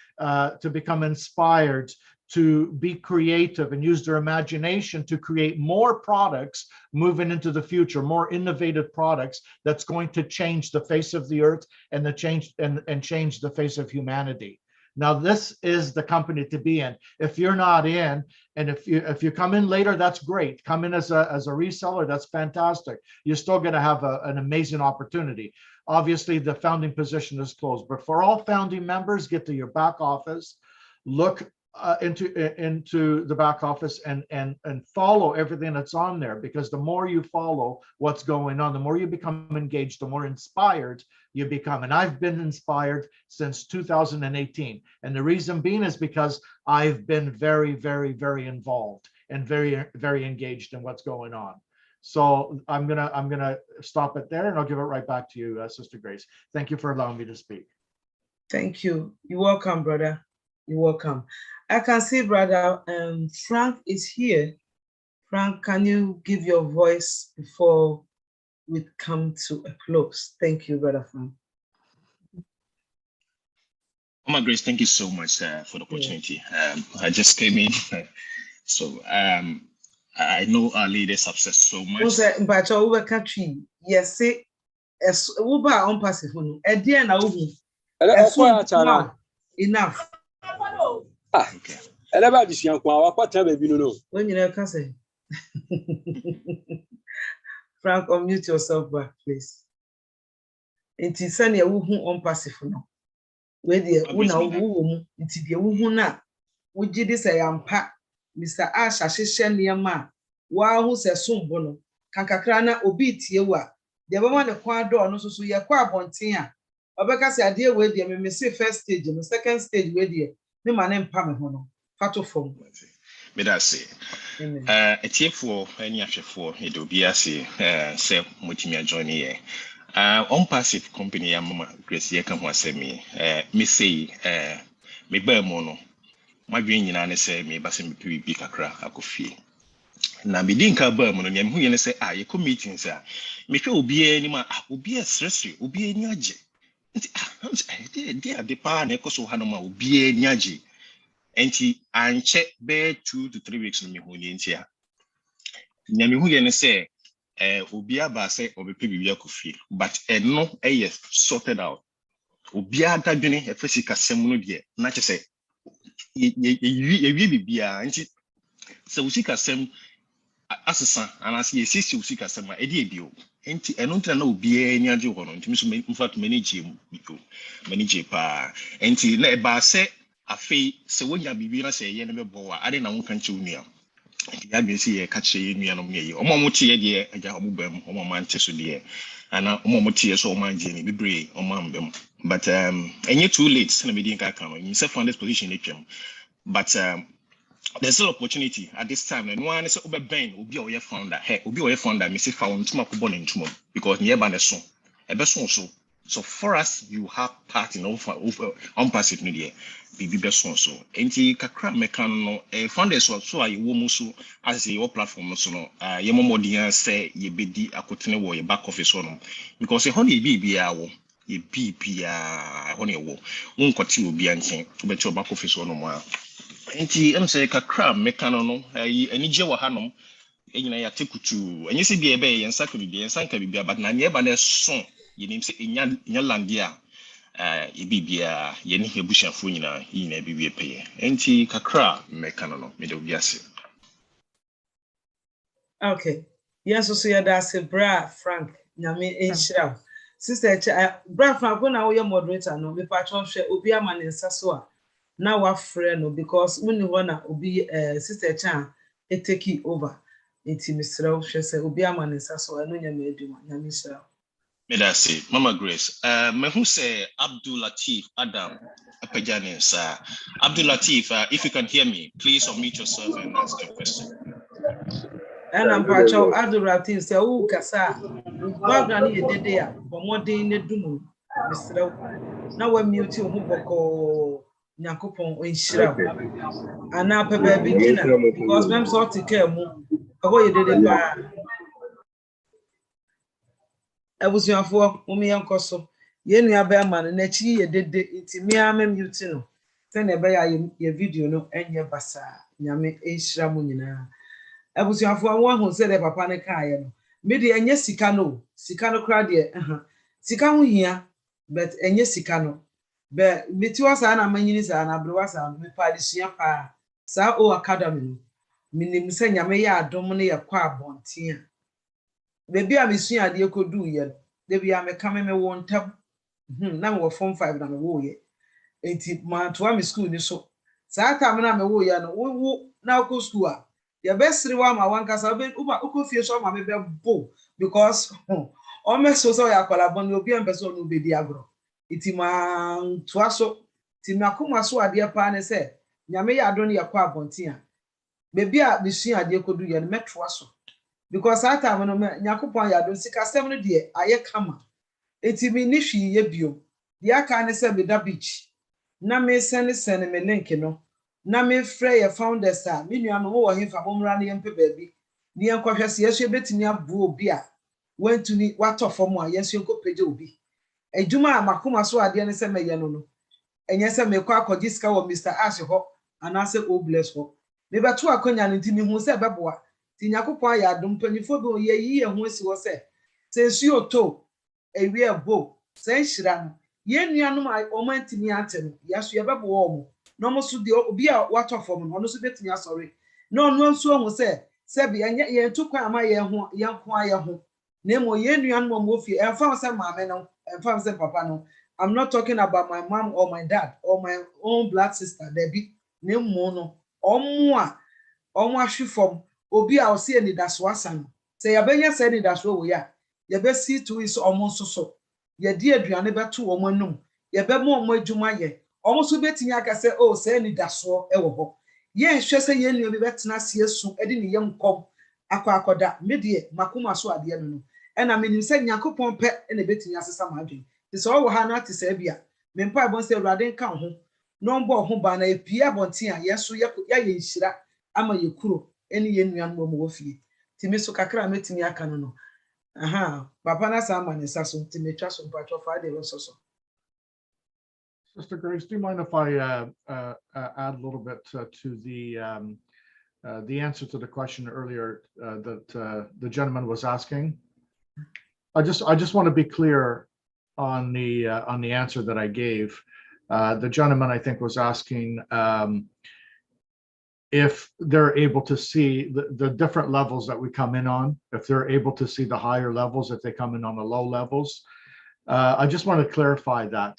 become inspired, to be creative and use their imagination to create more products moving into the future, more innovative products that's going to change the face of the earth and change the face of humanity. Now, this is the company to be in. If you're not in, and if you come in later, that's great. Come in as a reseller, that's fantastic. You're still going to have an amazing opportunity. Obviously, the founding position is closed, but for all founding members, get to your back office, look into the back office and follow everything that's on there, because the more you follow what's going on, the more you become engaged, the more inspired you become. And I've been inspired since 2018. And the reason being is because I've been very, very, very involved and very, very engaged in what's going on. So I'm gonna stop it there, and I'll give it right back to you, Sister Grace. Thank you for allowing me to speak. Thank you. You're welcome, brother. You're welcome. I can see brother Frank is here. Frank, can you give your voice before we come to a close? Thank you, brother Frank. Mama Grace, thank you so much for the opportunity. I just came in, so I know our leaders have said so much. But over country, yes, say as Uber OnPassive, enough. Okay. When you can say, Frank, unmute yourself back, please. It is sunny OnPassive now. Where the who it's the who na would you say ampa Mr. Ash Ashisha Niama, wow, who says soon bono, Kankakrana obit yewa, the woman a quad door, no so ya qua bontia. Obeka say, dear, where the may say first stage and the second stage where the no man and Pamahono, Fato form. May I say, a tip for any after four, it will be a say, Mutimia join here. OnPassive company, Mama Grace Yakam was me, say, me bear mono. My green in say, me bassing me be kakra, I could feel. Now, me didn't come bear mono, and who say, you come meetings, sir. Me will be any man, will be a stressful, will be a nyaji. Dear, the pan echoes of Hanoma will be a nyaji. And he and check bear 2 to 3 weeks in me who in here. Nyami who say, Ubia Basse or be coffee, but no, yes, sorted out. Ubia Daguni, a physical semudia, not to say, ye be and so we seek a sem as a son, and I see a sister who seek a summer, a dear. And I don't know be any idea on in fact, manage pa, and he let Basse a fee, so when you be say, Yename Boa, I didn't know country near. I didn't see a catch a union of me, or Momotia, dear, a Jabubem, or Manchester, dear, and Momotia, so my Jenny, be brave, or Mambem. But and you're too late, and we didn't come. Himself on this position, but there's still opportunity at this time. And one is over Ben will be our founder. Hey, will be our founder, Mrs. Found Tomorrow in tomorrow because nearby the song. A best also. So for us, you have part in over OnPassive media. Be best also. And the Kakra Mekano, a founder so I will so as your platform. So no, your mom say ye be a continue war, your back office on because a honey be our. Ye be honey war. Won't continue be anything to bet your back office on more. Enti em say kakra mekano no ani je wa hanom enyina ya tekutu enye se bia be yensa ka bibia yensa ka bibia but na ne ba na so yenim se enya landia e bibia ye ne hebushafo nyina bibia peye enti kakra mekano no me de obiase Okay. Yes, so yeah, that's a bra Frank. Nyame enhyira. Sister bra Frank when na we moderator no me patron hwe obi ama ne nsa so a na wa frɛ no because muni ho na obi sister Chan e take over. Enti misra wo hwe sɛ obi ama ne nsa so eno nyame adwuma. Nyame enhyira. Me da say Mama Grace. Me who say Abdul Latif Adam Apajane sir. Abdul Latif, if you can hear me, please unmute yourself and ask your question. And I'm patron Aduratin say o kasa background ye dede a bomodin ne dumu misra na wa mute ho boko Nyakopon enhyira ana pepe bi gina because mem so to care mu ho ye dede pa abusuafo umi yankoso ye nua ba ma no na chi ye dede intimi ama mute no se na be ya ye video no enye basa nyame enhyira mu nyina abusuafo won ho se de papa ne kaaye no me de enye sika no kra de sika ho hia but enye sika no be meti wasa na manyini sa na bre wasa me pa de sua pa sa o academy no minim se nyame ya adom ne ye kwa abonten a bebi a mesua ade ekodu ye no de bia me ka me wo ntam na me wo form 5 na me wo ye enti ma to am school ni so sa ta me na me wo ye no wo na ko school a ya besri wa ma wankasa be uko fie so ma me be bo because o me so ya kwala bon obi en person no be di agro iti ma to aso ti me akoma so ade pa ne se nyame ya adon ya kwa abonten a bebi a mesua ade ekodu ye no meto aso because that time no Nyakopon ya do sika sem no de aye kama eti mi ni hwi ye bio de aka ne se be da beach na me sene me link no na me frɛ ye founders a me nua no wo hemfa bomra ne yempe baabi ne yenkɔhwɛ se yeso betimi abu obi a wantumi watɔ fam a yeso enko page obi adwuma a makoma so ade ne se me ye no enye se me kɔ akɔgi sika wɔ Mr. Ash ho anase O bless ho me beto akonya ne ntimi hu se beboa ti Nyakopon ya dum panifo be ye yi ho asi wo se sensu oto ewi ebo se nhira no ye nuanom a omantimi ante no yaso ye bebo wo mo no mo so de obi a watofom no no so betimi asori no no nso ho se be ye tukwa ama ye ho ye nko aye ho na mo ye nuanom mo fi emfa se maame no emfa se papa no. I'm not talking about my mom or my dad or my own blood sister Debbie na mo no omo a ahwefom obi a o se ni daso asan se ya benya se ni daso wo ya ye be see to is omo soso ye di aduane beto omo anum ye be mo omo adwuma ye omo so betinya aka se o se ni daso e wo ho ye hwe se ye nua bi betena se asu edi ni ye nkom akoda medie makoma so ade no e na menim se Nyakopon pe e na betinya asesa ma adwen ti se o wo ha na ti se bia me mpa bon se Awurade nka ho no mbo ho ba na epia bonten a yeso ye nhira ama ye kuro eni ye nuan mo mo fie timi so kakra metimi aka no papa na sa mane sa so timi twa so patro fa de so. Sister Grace, do you mind if I add a little bit to the answer to the question earlier that the gentleman was asking? I just want to be clear on the answer that I gave. The gentleman, I think, was asking if they're able to see the different levels that we come in on, if they're able to see the higher levels, if they come in on the low levels. I just want to clarify that.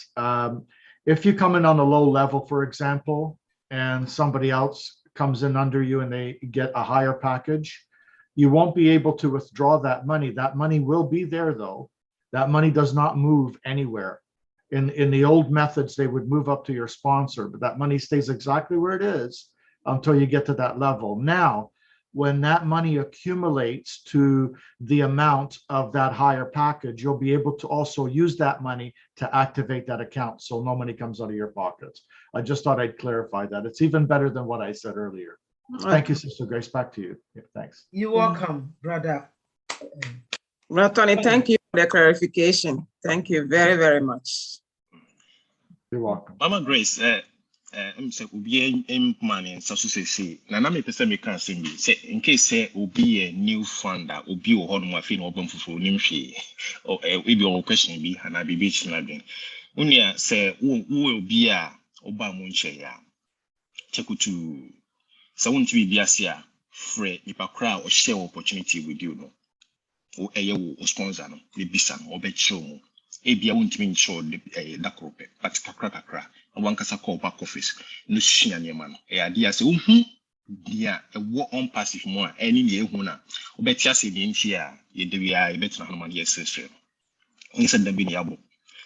If you come in on a low level, for example, and somebody else comes in under you and they get a higher package, you won't be able to withdraw that money. That money will be there though. That money does not move anywhere. In the old methods, they would move up to your sponsor, but that money stays exactly where it is until you get to that level. Now, when that money accumulates to the amount of that higher package, you'll be able to also use that money to activate that account so no money comes out of your pockets. I just thought I'd clarify that. It's even better than what I said earlier. Thank you, Sister Grace. Back to you. Yeah, thanks. You're welcome, brother. Tony, thank you for the clarification. Thank you very, very much. You're welcome. Mama Grace, say obi money so say na me pese me kan say me say in case say obi a new fund that obi o hono afi na obam fufu nim hwe or we be on question bi na bi bi china den unia say wo obi a oba mo nche ya chekutu say won twi bi ase a free nipa kra or share opportunity with you no. O eyo sponsor no, the bisa no, or bet show mo. Ebia won't mean show the dakrope, but kakra. One kasa call back office. No shia ni man. Idea say dia a war on passive more any year huna. O bet ya say the intia ye de we are bet na man yes sir. Instead the bini abo.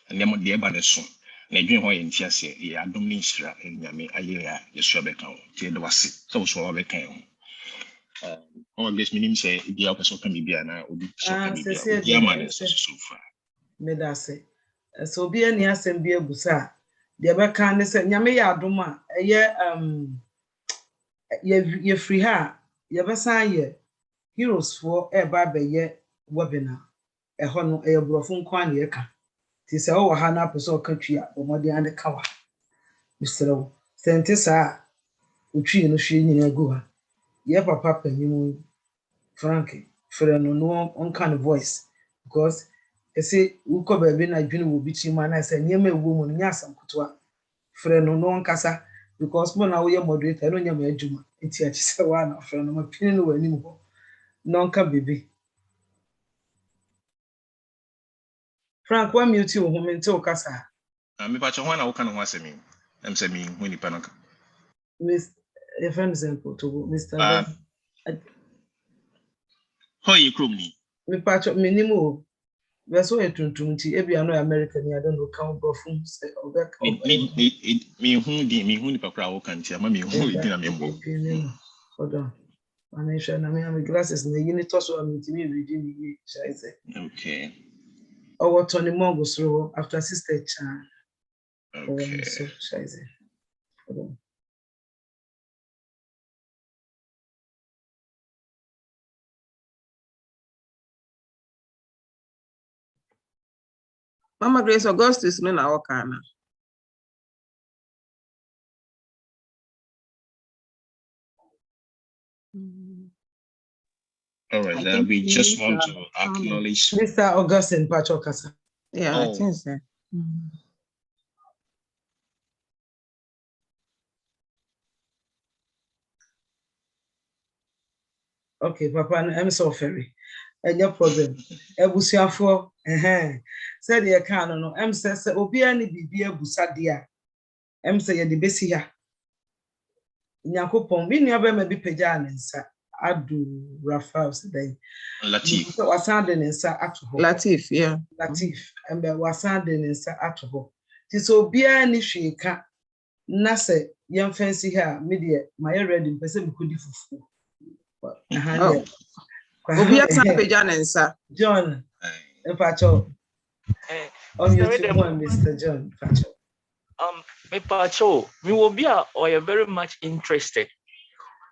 And them the eba the son. Na edwin ho ye ntia say ye adom ni nhira enyame aye ya yeso beka ho. Tie de wase. So beka ho. I guess minim say the person can be na obi so can be bia man so far. Me da say. So be any asem bia busa. The beka ne say nyame ya adom a ye free ha ye besan ye heroes for eba be ye webinar ho no ye brofo nkwan ye ka ti se o ha na person ka twi a omode ande ka wa misrew sente sa utwi no hwe nyina gu ha ye papa panyimu Frank freno no on kind voice because say uko ba bi na dwene wo bi chi ma na say nyema ewo mu nya asam kutoa freno no on kasa because mo na wo ye moderator no nya ma adwuma enti a chise wa na freno ma pini no wani mu no nka bebe Frank wa mute wo home nti o kasa Me pa cho na wo kan ho asemi em se mi hu ni pa naka Miss friend example to Mr. How you krom ni Me pa cho minimo we so etuntum nti ebia no American I don't know count brofum say obeka me hu ni pa kra wo kan ti ama me hu di na me mbo hold on I show na me glasses na yini to so am nti me read ni shall say okay our Tony Mongo so after sister chan okay so shall say hold on Mama Grace Augustus no na wakana. All right, we just want to acknowledge Mr. Augustine Pachokasa. Yeah, I think so. Okay, Papa, I'm so ferry. And your problem. Ebusiafo, said the account no. Say obi ani bibia busadia. Say ye de besi ha. Nyakopon bi nua be ma bi pagya ne nsa adu Rafael sedai. Latif. So wasan de ne nsa ato ho. Latif, yeah. Latif. Embe wasan de ne nsa ato ho. Ti so obi ani hwe ka na se yem fancy ha me de my ready pese me kodi fufu. Obi asa pagya ne nsa. John. Pacho. Mr. John Pacho. Me Pacho, me will be or you're very much interested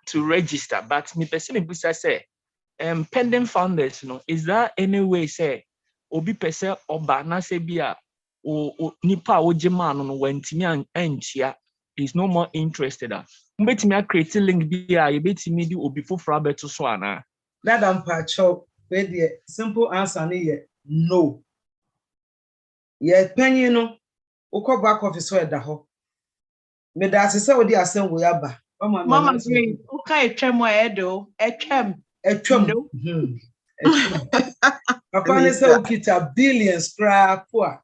to register, but me person me busa say, pending founders, is there any way say obi pese oba na se bia o nipa o jema no wentimi anchia is no more interested. Mbetimi create link bia you betimi di obi foforo abeto so ana. That am Pacho, where the simple answer ni no. Ye penny no, uko back office where da ho. Me da se say odi asem wo yaba. Mama Green, okay, etwem edo, etwem. Papa ne say ukita billions cra poa.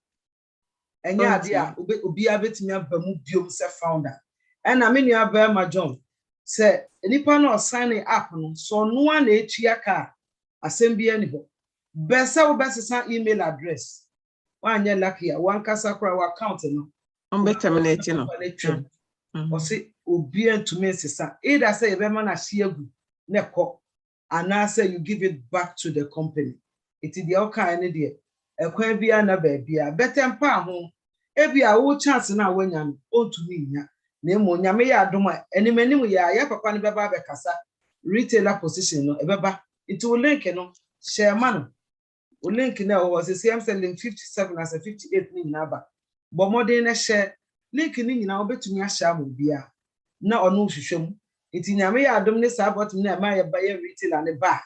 Enya ade a obi abetimi aba mu biom se founder. And na me nua ba ma John say nipa no sign up no so no na etua ka asem bia ni ho. Be say wo besesa email address. Wanye lucky one kasa kra wa account no. Terminate no. O say obi entumi sesa either say ebe ma na shiegu ne ko and say you give it back to the company. It is the okay ne de ekwan bia na ba bia better mpa ho ebia wo chance na wanya no ontumi nya na emo nyame ya adoma enimanimu ya papa ne beba be kasa retailer position no ebeba it will link no share man o link na o was say I'm selling 57 as a 58 ni na ba but modern na share link ni nyina obetumi a share mo bia na ono hwehwem it nyame ya adom ne sa bot na ma ya ba ya retailer ne ba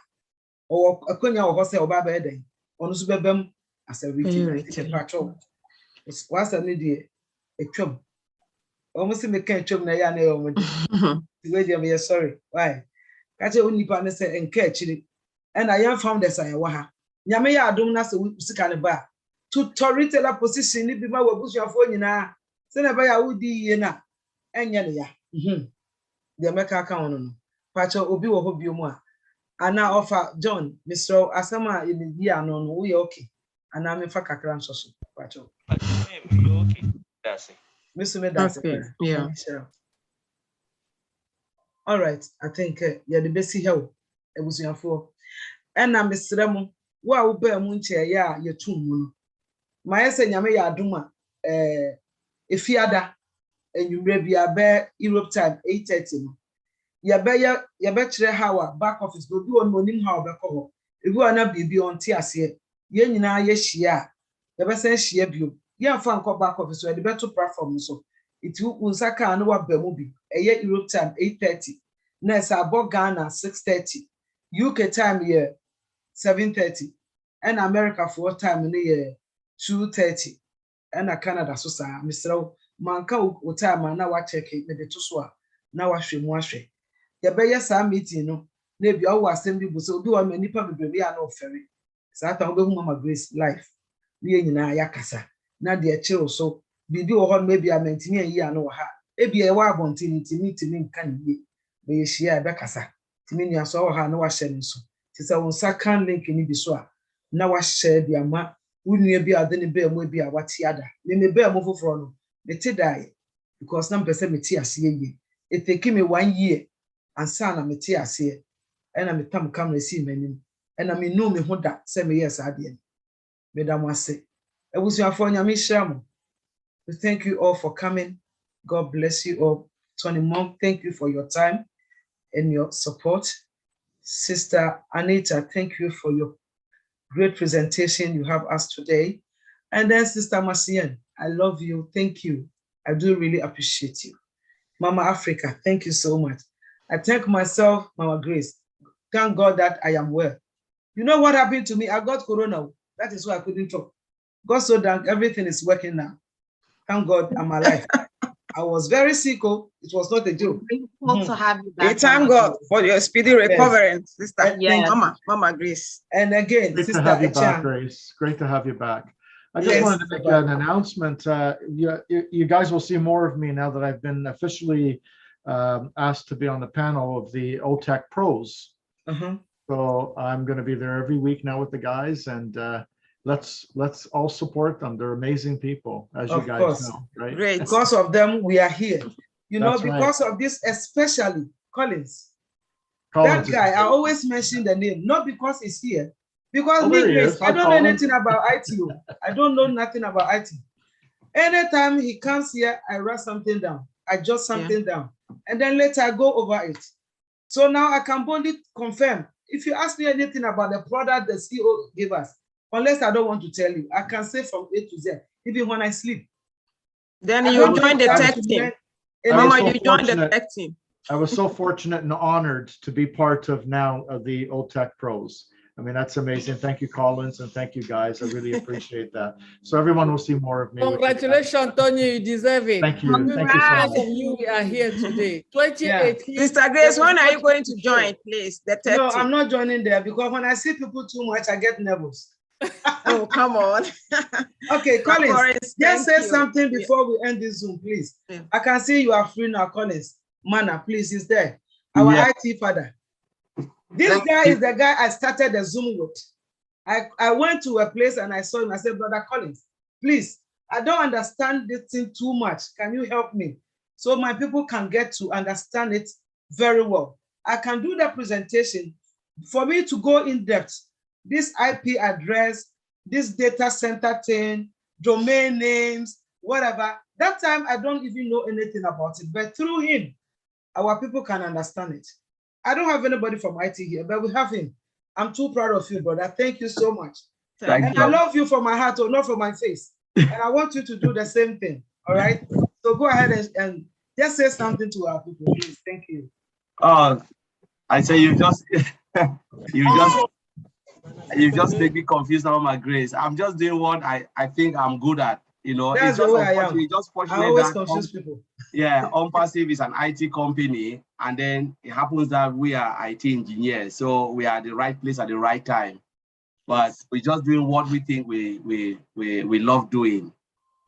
o akonya o ho say oba ba eden ono so bebam as a retailer patrol what's an idea etwam almost me can etwam na ya na yo mo de we dey me sorry why Kache unipa ne se enka chiri. And I am found as I waha. Nyame ya adom na se sika ne ba. To retailer position ni bi ma wabusuafo nyina. Se na ba ya wudi ye na enye ne ya. De meka aka wono no. Pacho obi wo ho bio mu a. Ana offer John, Mr. Asama in the year no we okay. Ana me fa kakra nso so. Pacho. Okay. That's it. Mr. That's okay. Yeah. All right. I think yeah the best here ebusuafo. Ena mesrɛ mo wo a wo ba mu nche ya yetum mu no ma yese nyame ya adoma efiada enwumre bia be Europe time 8:30 no ya be kire hawa back office go bi won monim hawa be ko ebi wana bibi on ti ase ye nyina ye hia ya be san hia bio ye fa nko back office we de beto platform so iti unsaka no wa ba mu bi eye Europe time 8:30 na sa bo Ghana 6:30 UK time here 7:30 and America for time in the year 2:30 and Canada so sa Mr. Manka o time na wa check me de to so na wa hwe mu ahwe ye be yes meeting no na bia wo assembly bu so obi wa manipa bebrebe ya na ofere sa ta obehu Mama Grace life we nyina ya kasa na de eche so bibi wo ho maybe amantini ayi ya no ha e bia e wa abontin timi nka ne be ye hia be kasa timi nia so wo ha na wa hye ne so tisa won sakan link ni bi so a na wa share bi ama wunua bi ade ne be mu bi a wate ada me be mu foforo no me te dai because na mpese me te ase ye it take me 1 year and sana me te ase e na me tam camera si manim e na me no me ho da se me yes ade me da mo ase ebusuafo nyame hyiam. We thank you all for coming. God bless you all. Tony Monk, thank you for your time and your support. Sister Anita, thank you for your great presentation you have us today. And then Sister Masien, I love you. Thank you. I do really appreciate you. Mama Africa, thank you so much. I thank myself, Mama Grace. Thank God that I am well. You know what happened to me? I got corona. That is why I couldn't talk. God so thank everything is working now. Thank God I'm alive. I was very sick. It was not a joke. To have you back. Thank God for your speedy recovery, Sister. Yes. Mama Grace. And again, great Sister to have you Echan. back, Grace. Great to have you back. I just wanted to make an announcement. You guys will see more of me now that I've been officially asked to be on the panel of the OTEC Pros. So I'm going to be there every week now with the guys, and let's all support them. They're amazing people, as you guys know, right? Great. Because of them, we are here. You know, That's because of this, especially Collins. Collins That guy, I always mention the name, not because he's here. Because I don't know anything about IT. I don't know nothing about IT. Anytime he comes here, I write something down. I jot something down. And then later I go over it. So now I can boldly confirm. If you ask me anything about the product the CEO gave us, unless I don't want to tell you, I can say from A to Z, even when I sleep. Then you join the tech team. Mama, you join the tech team. I was so fortunate and honored to be part of now of the OTEC Pros. I mean, that's amazing. Thank you, Collins, and thank you, guys. I really appreciate that. So everyone will see more of me. Congratulations, Tony. You deserve it. Thank you. Thank you so much. We are here today. 2018. Sister Grace, when are you going to join, please? The tech No, team. I'm not joining there because when I see people too much, I get nervous. Oh, come on. Okay, Collins, just say something before we end this Zoom, please. I can see you are free now, Collins. Mana, please, is there. Our IT father. This guy is the guy I started the Zoom with. I went to a place and I saw him. I said, Brother Collins, please, I don't understand this thing too much. Can you help me? So my people can get to understand it very well. I can do the presentation. For me to go in depth, this IP address, this data center thing, domain names, whatever, that time I don't even know anything about it. But through him, our people can understand it. I don't have anybody from IT here, but we have him. I'm too proud of you, brother. Thank you so much. And I love you from my heart, or not from my face. And I want you to do the same thing. All right. So go ahead and just say something to our people, please. Thank you. I say you just make me confused about my Grace. I'm just doing what I think I'm good at. You know, That's it's just the way I am. unfortunate, just fortunate I always that confuse people. yeah, OnPassive is an IT company, and then it happens that we are IT engineers, so we are at the right place at the right time. But we're just doing what we think we love doing.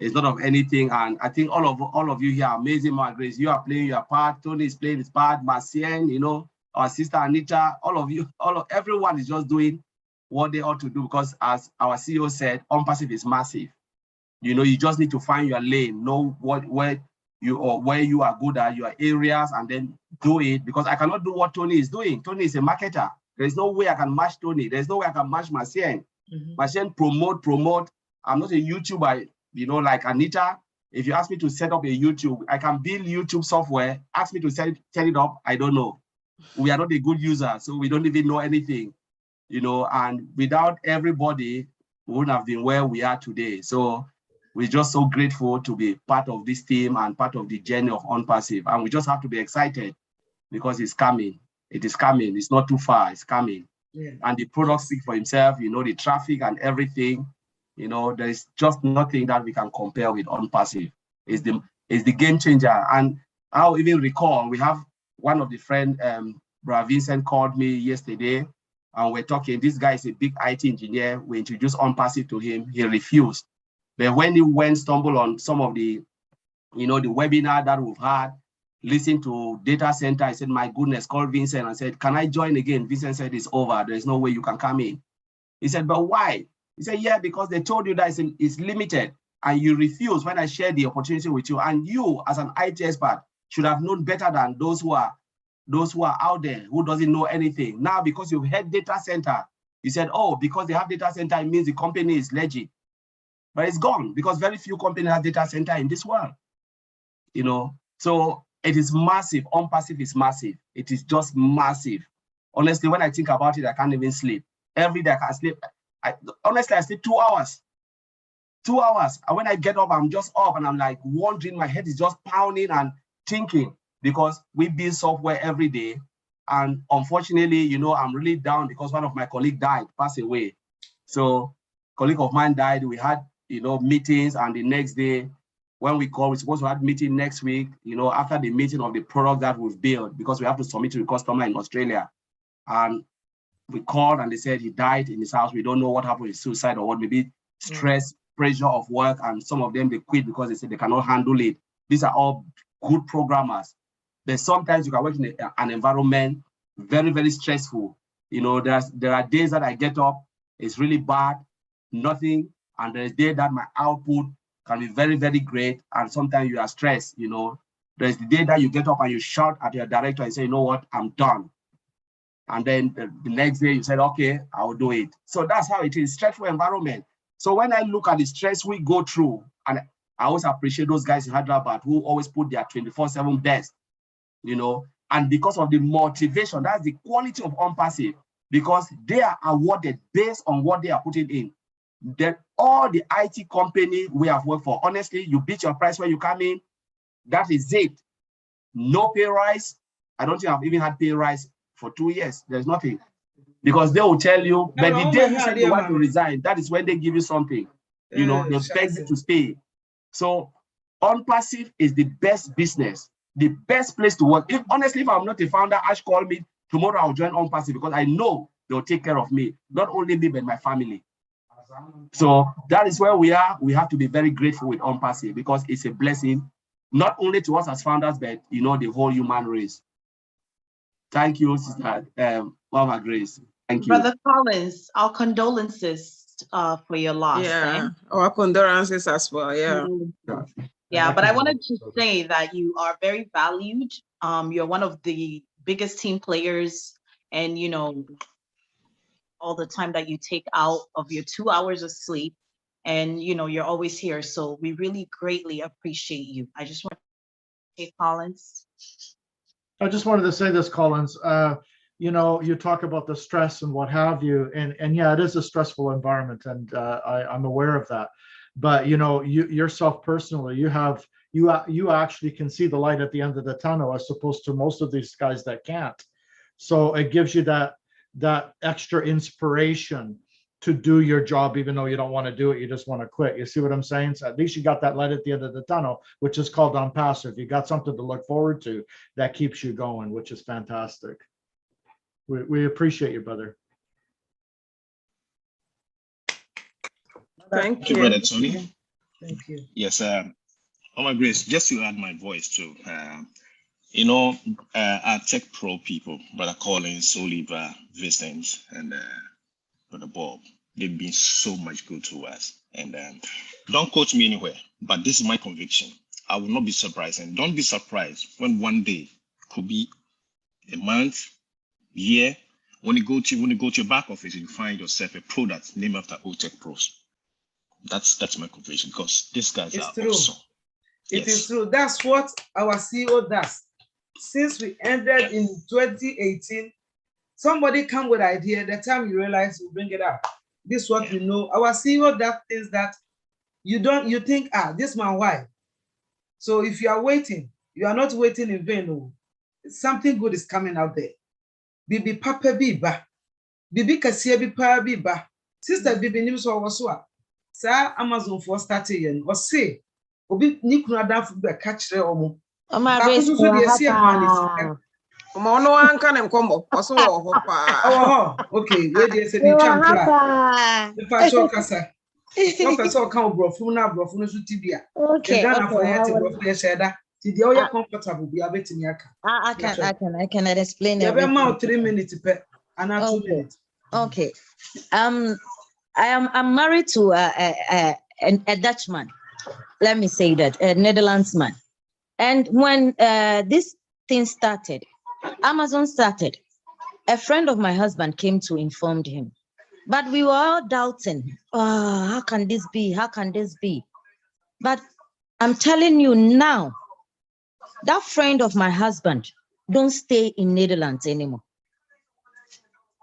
It's not of anything, and I think all of you here are amazing, Grace. You are playing your part. Tony is playing his part. Marcien, you know, our sister Anita, all of you, everyone is just doing what they ought to do, because as our CEO said, OnPassive is massive. You know, you just need to find your lane, know where you are good at, your areas, and then do it. Because I cannot do what Tony is doing. Tony is a marketer. There's no way I can match Tony. There's no way I can match Marcien. Marcien promote. I'm not a YouTuber, you know, like Anita. If you ask me to set up a YouTube, I can build YouTube software. Ask me to set it up, I don't know. We are not a good user, so we don't even know anything, you know, and without everybody, we wouldn't have been where we are today. So we're just so grateful to be part of this team and part of the journey of OnPassive. And we just have to be excited because it's coming. It is coming. It's not too far. It's coming. Yeah. And the product speaks for himself, you know, the traffic and everything. You know, there is just nothing that we can compare with OnPassive. It's the game changer. And I'll even recall, we have one of the friends, Brother Vincent, called me yesterday, and we're talking. This guy is a big IT engineer. We introduced OnPassive to him. He refused. But when he stumbled on some of the, you know, the webinar that we've had, listen to data center, I said, my goodness, called Vincent and said, can I join again? Vincent said, it's over. There's no way you can come in. He said, but why? He said, yeah, because they told you that it's limited and you refuse when I shared the opportunity with you. And you, as an IT expert, should have known better than those who are out there who doesn't know anything. Now, because you've had data center, you said, oh, because they have data center, it means the company is legit. But it's gone because very few companies have data center in this world, you know. So it is massive. OnPassive is massive. It is just massive. Honestly, when I think about it, I can't even sleep. Every day I can sleep. Honestly, I sleep 2 hours. 2 hours. And when I get up, I'm just up and I'm like wondering, my head is just pounding and thinking, because we build software every day. And unfortunately, you know, I'm really down because one of my colleagues died, passed away. So a colleague of mine died. We had, you know, meetings, and the next day when we call, we're supposed to have a meeting next week, you know, after the meeting of the product that we've built, because we have to submit to the customer in Australia. And we called and they said he died in his house. We don't know what happened, with suicide or what, maybe stress, pressure of work, and some of them, they quit because they said they cannot handle it. These are all good programmers. But sometimes you can work in an environment very, very stressful. You know, there are days that I get up, it's really bad, nothing. And there's days that my output can be very, very great. And sometimes you are stressed, you know. There's the day that you get up and you shout at your director and say, you know what, I'm done. And then the next day you said, okay, I'll do it. So that's how it is, stressful environment. So when I look at the stress we go through, and I always appreciate those guys in Hyderabad who always put their 24/7 best, you know, and because of the motivation, that's the quality of OnPassive, because they are awarded based on what they are putting in. That all the IT company we have worked for, honestly, you beat your price when you come in, that is it. No pay rise. I don't think I've even had pay rise for 2 years. There's nothing. Because they will tell you, but the day you say you want to resign, that is when they give you something. You know, they beg you to stay. So OnPassive is the best business, the best place to work. Honestly, if I'm not a founder, Ash call me, tomorrow I'll join OnPassive, because I know they'll take care of me. Not only me, but my family. So that is where we are. We have to be very grateful with OnPassive, because it's a blessing, not only to us as founders, but, you know, the whole human race. Thank you, Sister Mama Grace. Thank you. Brother Collins, our condolences for your loss. Yeah, our condolences as well, yeah. Yeah, but I wanted to say that you are very valued. You're one of the biggest team players, and, you know, all the time that you take out of your 2 hours of sleep, and, you know, you're always here. So we really greatly appreciate you. I just want to say, Collins. I just wanted to say this, Collins. You know, you talk about the stress and what have you, and yeah, it is a stressful environment, and I'm aware of that. But, you know, yourself personally, you actually can see the light at the end of the tunnel, as opposed to most of these guys that can't. So it gives you that extra inspiration to do your job, even though you don't want to do it, you just want to quit. You see what I'm saying? So at least you got that light at the end of the tunnel, which is called OnPassive. You got something to look forward to that keeps you going, which is fantastic. We appreciate you, brother. Thank you, Brother Tony. Thank you. Yes, Mama Grace, just to add my voice too. Our tech pro people, Brother Collins, Oliver, Vincent, and Brother Bob, they've been so much good to us. And don't quote me anywhere, but this is my conviction. I will not be surprised, and don't be surprised when one day, could be a month, year, when you go to your back office, you find yourself a product named after OTech Pros. That's my conviction, because these guys are awesome. It is true. That's what our CEO does. Since we ended in 2018, somebody come with an idea. The time you realize, you bring it up. This is what we know. Our CEO does things that you think, this is my wife. So if you are waiting, you are not waiting in vain. No. Something good is coming out there. Bibi Papa Biba. Bibi Kasia Biba. Sister Bibi News or Wasua. Sir Amazon for starting or say, Obi Nikuna da for the catch there or My grace. Okay, where they say the champion. The Pacho Casa. Professor come brofuna so tibia. Okay. Ghana for here to brofuna sheda. Ti the oya comfortable be abeti me aka. I can explain it. everything. You 3 minutes per and 2 minutes. Okay. I'm married to a Dutchman. Let me say that, a Netherlands man. And when this thing started, Amazon started, a friend of my husband came to inform him. But we were all doubting, how can this be? How can this be? But I'm telling you now, that friend of my husband don't stay in Netherlands anymore.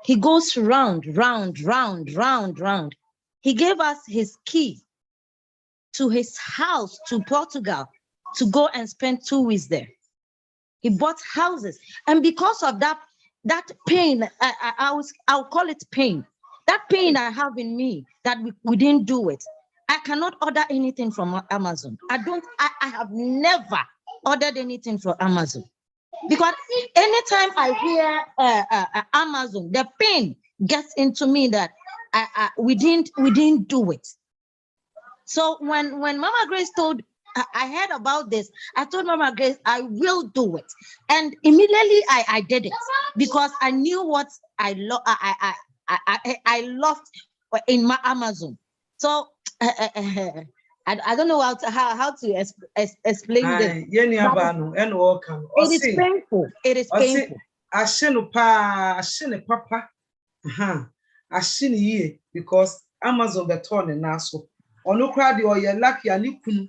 He goes round. He gave us his key to his house to Portugal to go and spend 2 weeks there. He bought houses. And because of that pain, I'll call it pain. That pain I have in me that we didn't do it. I cannot order anything from Amazon. I have never ordered anything from Amazon. Because anytime I hear Amazon, the pain gets into me that we didn't do it. So when Mama Grace I heard about this, I told Mama Grace, I will do it. And immediately I did it because I knew what I loved in my Amazon. So I don't know how to explain this. It is painful. It is painful. Because Amazon be turning now so. Ono kra de oye lucky ani kunu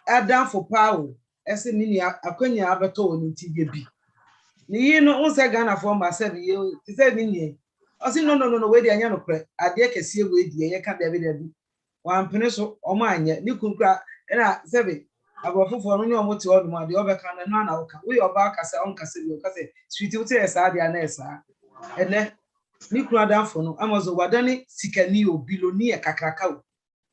adam for power ese ni akwanya abeto oni tibie bi ni yi no unse Ghana for ma say ye ti say ni o si no we de anya no kra ade kese we die ye ka da bi wan pene so o ma anya ni kun kra na sebe abofofo no ni o moti o no ade obeka na na wo ka we oba ka say on ka say we ka say sweet we say esa ade na esa ene ni kru adam for no Amazon wadani sikani o billionaire kakraka o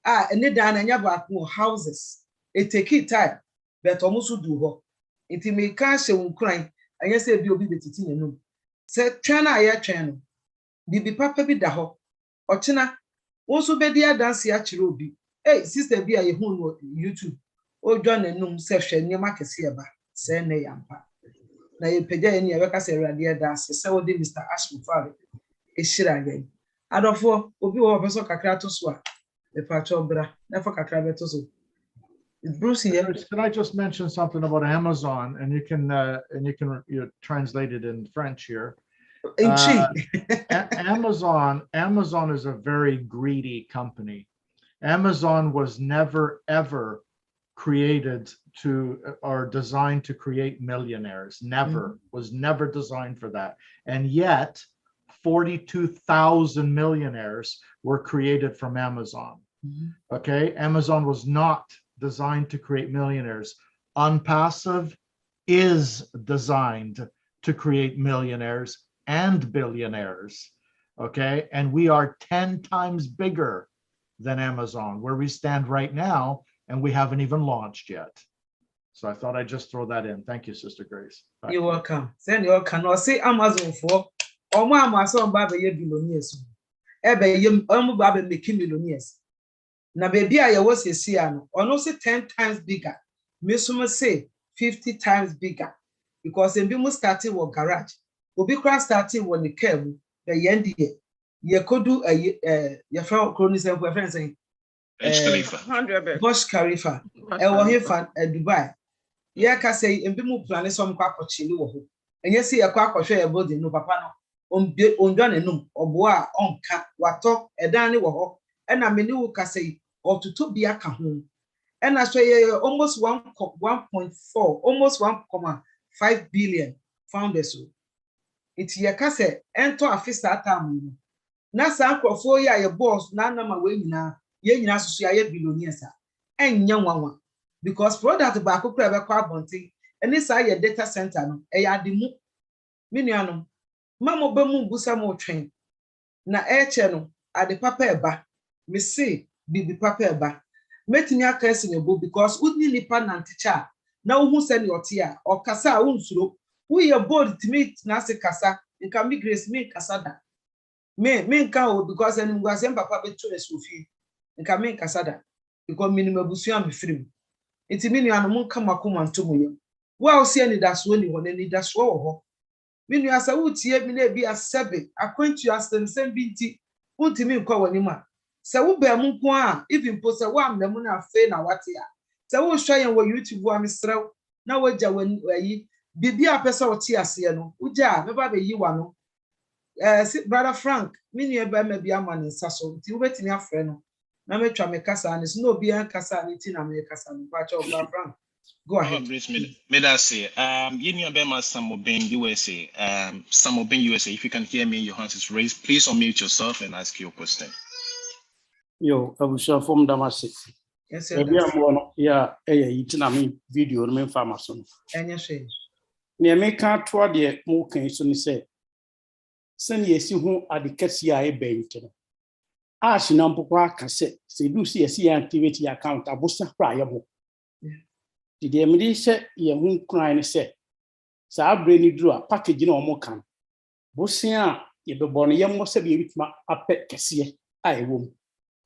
and then anya back more houses. It take it time, but almost do ho. It may cash and crying, and yes, be obedient in no. Said China, I channel. Bibi papa be daho. Or China also be dear dance ya chirobi. Hey, sister be a home YouTube. Oh, John and Noom session near Marcus here, but say nay ampa. Now you pay any ever say dear dance, so did Mr. Ashman Farley. A shit again. Out of 4, Obi or Professor Kakrato Swat. Bruce here. Can I just mention something about Amazon, and you can translate it in French here. Amazon is a very greedy company. Amazon was never ever created or designed to create millionaires. Never was never designed for that, and yet 42,000 millionaires were created from Amazon. Okay, Amazon was not designed to create millionaires. OnPassive is designed to create millionaires and billionaires. okay? And we are 10 times bigger than Amazon, where we stand right now, and we haven't even launched yet. So I thought I'd just throw that in. Thank you, Sister Grace. Back You're welcome. Send your can say Amazon for Amazon Baba billionaires. Baba making millionaires. Na baby I was a siano, or no say 10 times bigger. Mesuma say 50 times bigger. Because in Bimu starting with garage. Obi cross starting when the came, the yendi. You could do your friends saying Bush Khalifa, Ewa Dubai. Yeah, can say in Bimu plan some quacochili wo. And yes, see a quack share body no papa on John and no, or boa on cat, what talk, a danny wo, and I mean, you can say, or to be a home. And I say almost 1.4, almost 1.5 billion founders. It's your cassette, enter a fist at time. Nasa uncle 4 year your boss, none my way now, ye associate billionaires, and young one. Because product back up a carbon thing, and this are your data center, a yadimu. Minianum, Mamma Bemu Busa more train. Na air channel at the paper ba, Miss C, be paper ba. Metinia cursing a book because wouldn't nipa nanticha. Now who send your tea or Casa unsuro, who your board to meet Nasi Casa, and can be grace me Casada. Me cow because any was papa beto a sufi, and can make Casada, because minimum busian be free. It's a minion among Kamakum to me. Well, see any that's when you want any that's all. Minu asa wuti e bi na bi asebe akwantu asem sem bi nti wuntimi nkwa wanima se wo ba mu nko a even po se wa amna mu na fe na wate a se wo hwa yen wo YouTube wa misrew na wagya wayi bibi apesa wo ti ase no wugya me ba be yi wa no brother Frank minu e ba ma bi amane saso nti wo betimi afre no na metwa me kasa ne so no bi an kasa ne ti na me kasa no pa cha brother Frank. Go ahead. May I say, you know about some of being USA, some of being USA. If you can hear me, your hands is raised. Please unmute yourself and ask your question. Yo, I was from Damascus. Yes, sir. Yeah, it's a video, I'm famous. And you say, near me can't toward the more so say, send ye see who are the Cassia bent. Ash number cassette, say, do see a activity account, I was prior. The emulation ye won't cry and say, so I bring you drew a package no more can. Bosia, ye be born a young must be with my pet cassia, I won't.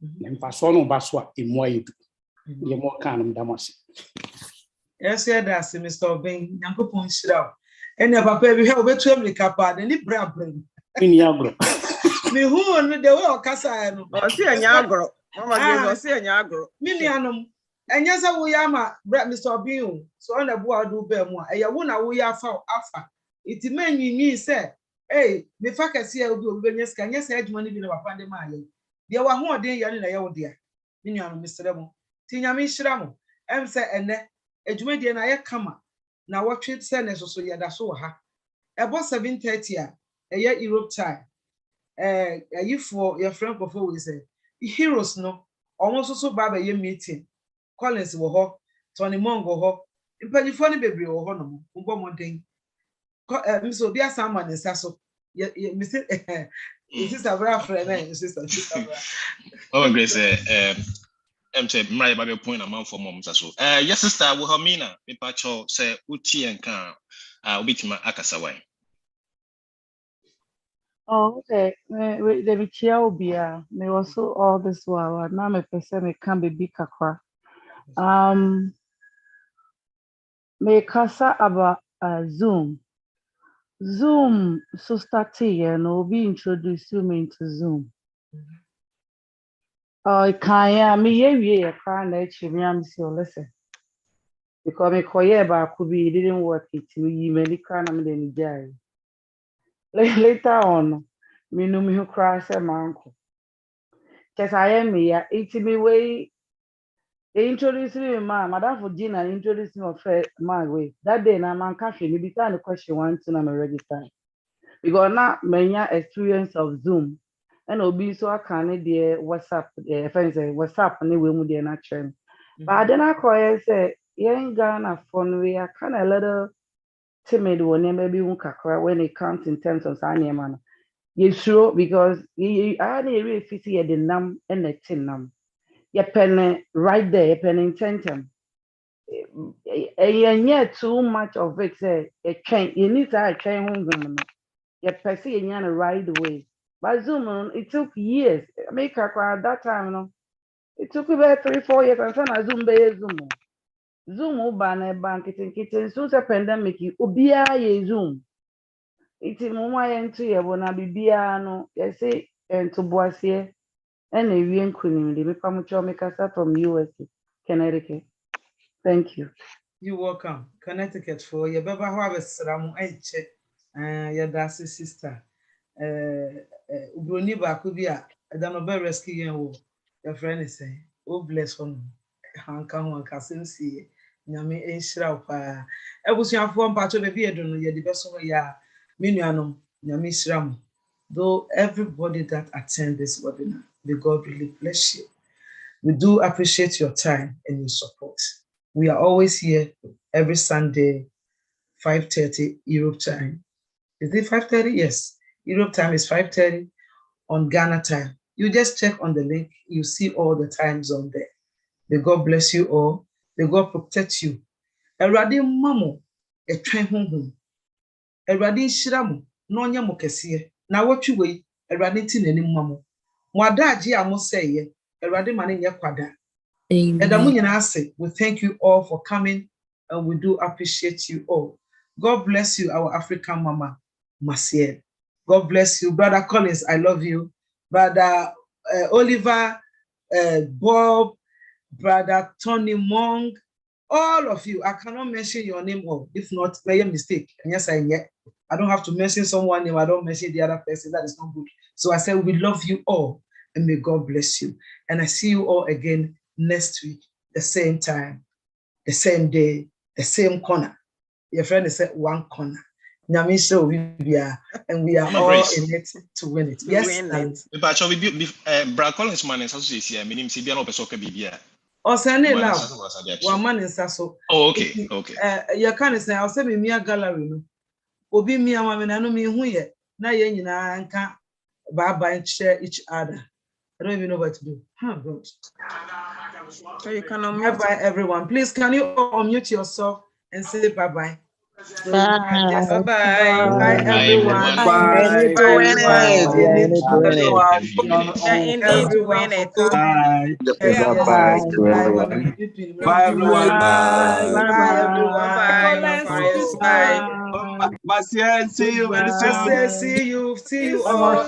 And Pasono Baswa in Moy, ye more can Damas. Yes, that's Mr. Obeng, Yanko points out. And your papa, we have a family capa, and it brabbling. In Yagro. Me who and the world Casa, or see a Yagro. Mama, see a Yagro. Millianum. And yes, I will yama, Mr. Obeng, so on the board do bear more. A yawuna we are found alpha. It mean you say, hey, the fact I see I will be yes, can yes, I had money in our pandemic. There were more day yan in a yaw dear. Minion, Mr. Remo. Tinyami Shramo. M say, and a Jumedi and I come. Now what trade senders also yet I saw her. About 7:30 a year Europe time. You for your friend before we say, heroes no, almost also by a year meeting. Collins wo ho, Tony Mongo ho, impanyifo ne bebre wo ho no, mbo modern. So bia someone in saso. Sister Bra friend, sister Bra. Oh, Grace, say my baby point amount for moms as well. Yes, sister, Wilhelmina, me pacho say uchi and can ubitima akasawai. Oh, okay. The Michia Obia, me also all this while. Now me person me can be big kakwa. Me kasa about Zoom. Zoom so started and will be introduced me into Zoom. Oh, can me a crown actually me am see listen. Because me koye ba could be didn't work it me many crown am then jai. Later on, me no me who crash a manko. Cause I am me ya it me way. They introduced me, Madam for Gina introduced me of my way. That day, now man cafe, me began the question one to I'm register. Because now many experience of Zoom, and obi so I can the WhatsApp, friends WhatsApp, and we would not train. But then I call say, young Ghana phone we are kind of a little timid when maybe won't when it comes in terms of any man. Sure, because I really feel the num and the tinum. You pen right there, you pen intentum. And yet too much of it say a train, you need to train home. You perceive you right away. But Zoom, it took years. I make at that time, no. It took about 3-4 years and then I Zoom by Zoom. Zoom ban bank it so a pandemic you ubia ye Zoom. It's in Mumma and Tia when I be biano, yes, and to Boisier and a Wien Queen, the Mipamucho Mikasa from US, Connecticut. Thank you. You're welcome. Connecticut for your Baba Harvest Ramu Enche, your Darcy sister. Ubroni Bakubia, I don't know about rescuing your friend is saying, oh, bless one. Hanka one cousin see. Nyame enhyira pa ebusuafo mpacho be bi edono ye de beso ya menuanom nyame hyira mo. Though everybody that attend this webinar, may God really bless you. We do appreciate your time and your support. We are always here every Sunday 5:30 Europe time. Is it 5:30? Yes, Europe time is 5:30 on Ghana time. You just check on the link, you see all the times on there. May God bless you all. May God protect you. Erade mamo etwen honhom. Erade shiramo no nya mo kese. Na wotwe we erade ti nanim mamo. Mo adaje a mo seye erade ma ne nye kwada. Edamu nyina ase. We thank you all for coming and we do appreciate you all. God bless you, our African mama, Maciel. God bless you, Brother Collins. I love you, Brother Oliver, Bob, Brother Tony Mong. All of you, I cannot mention your name all. If not, make a mistake. And yes, I don't have to mention someone name. I don't mention the other person. That is not good. So I said, we love you all and may God bless you. And I see you all again next week, the same time, the same day, the same corner. Your friend said one corner. And we are all in it to win it. Yes. Brad Collins man is also meaning or send it now. One man is so. Oh, okay. You can't say, I'll send me a gallery. Obi me and woman, I know me who yet. Now you can't buy and share each other. I don't even know what to do. God. So you can unmute. Bye-bye, everyone. Please, can you all unmute yourself and say bye-bye? Bye-bye. Bye, everyone. Bye. Bye, everyone. Bye. See you very soon. See you all.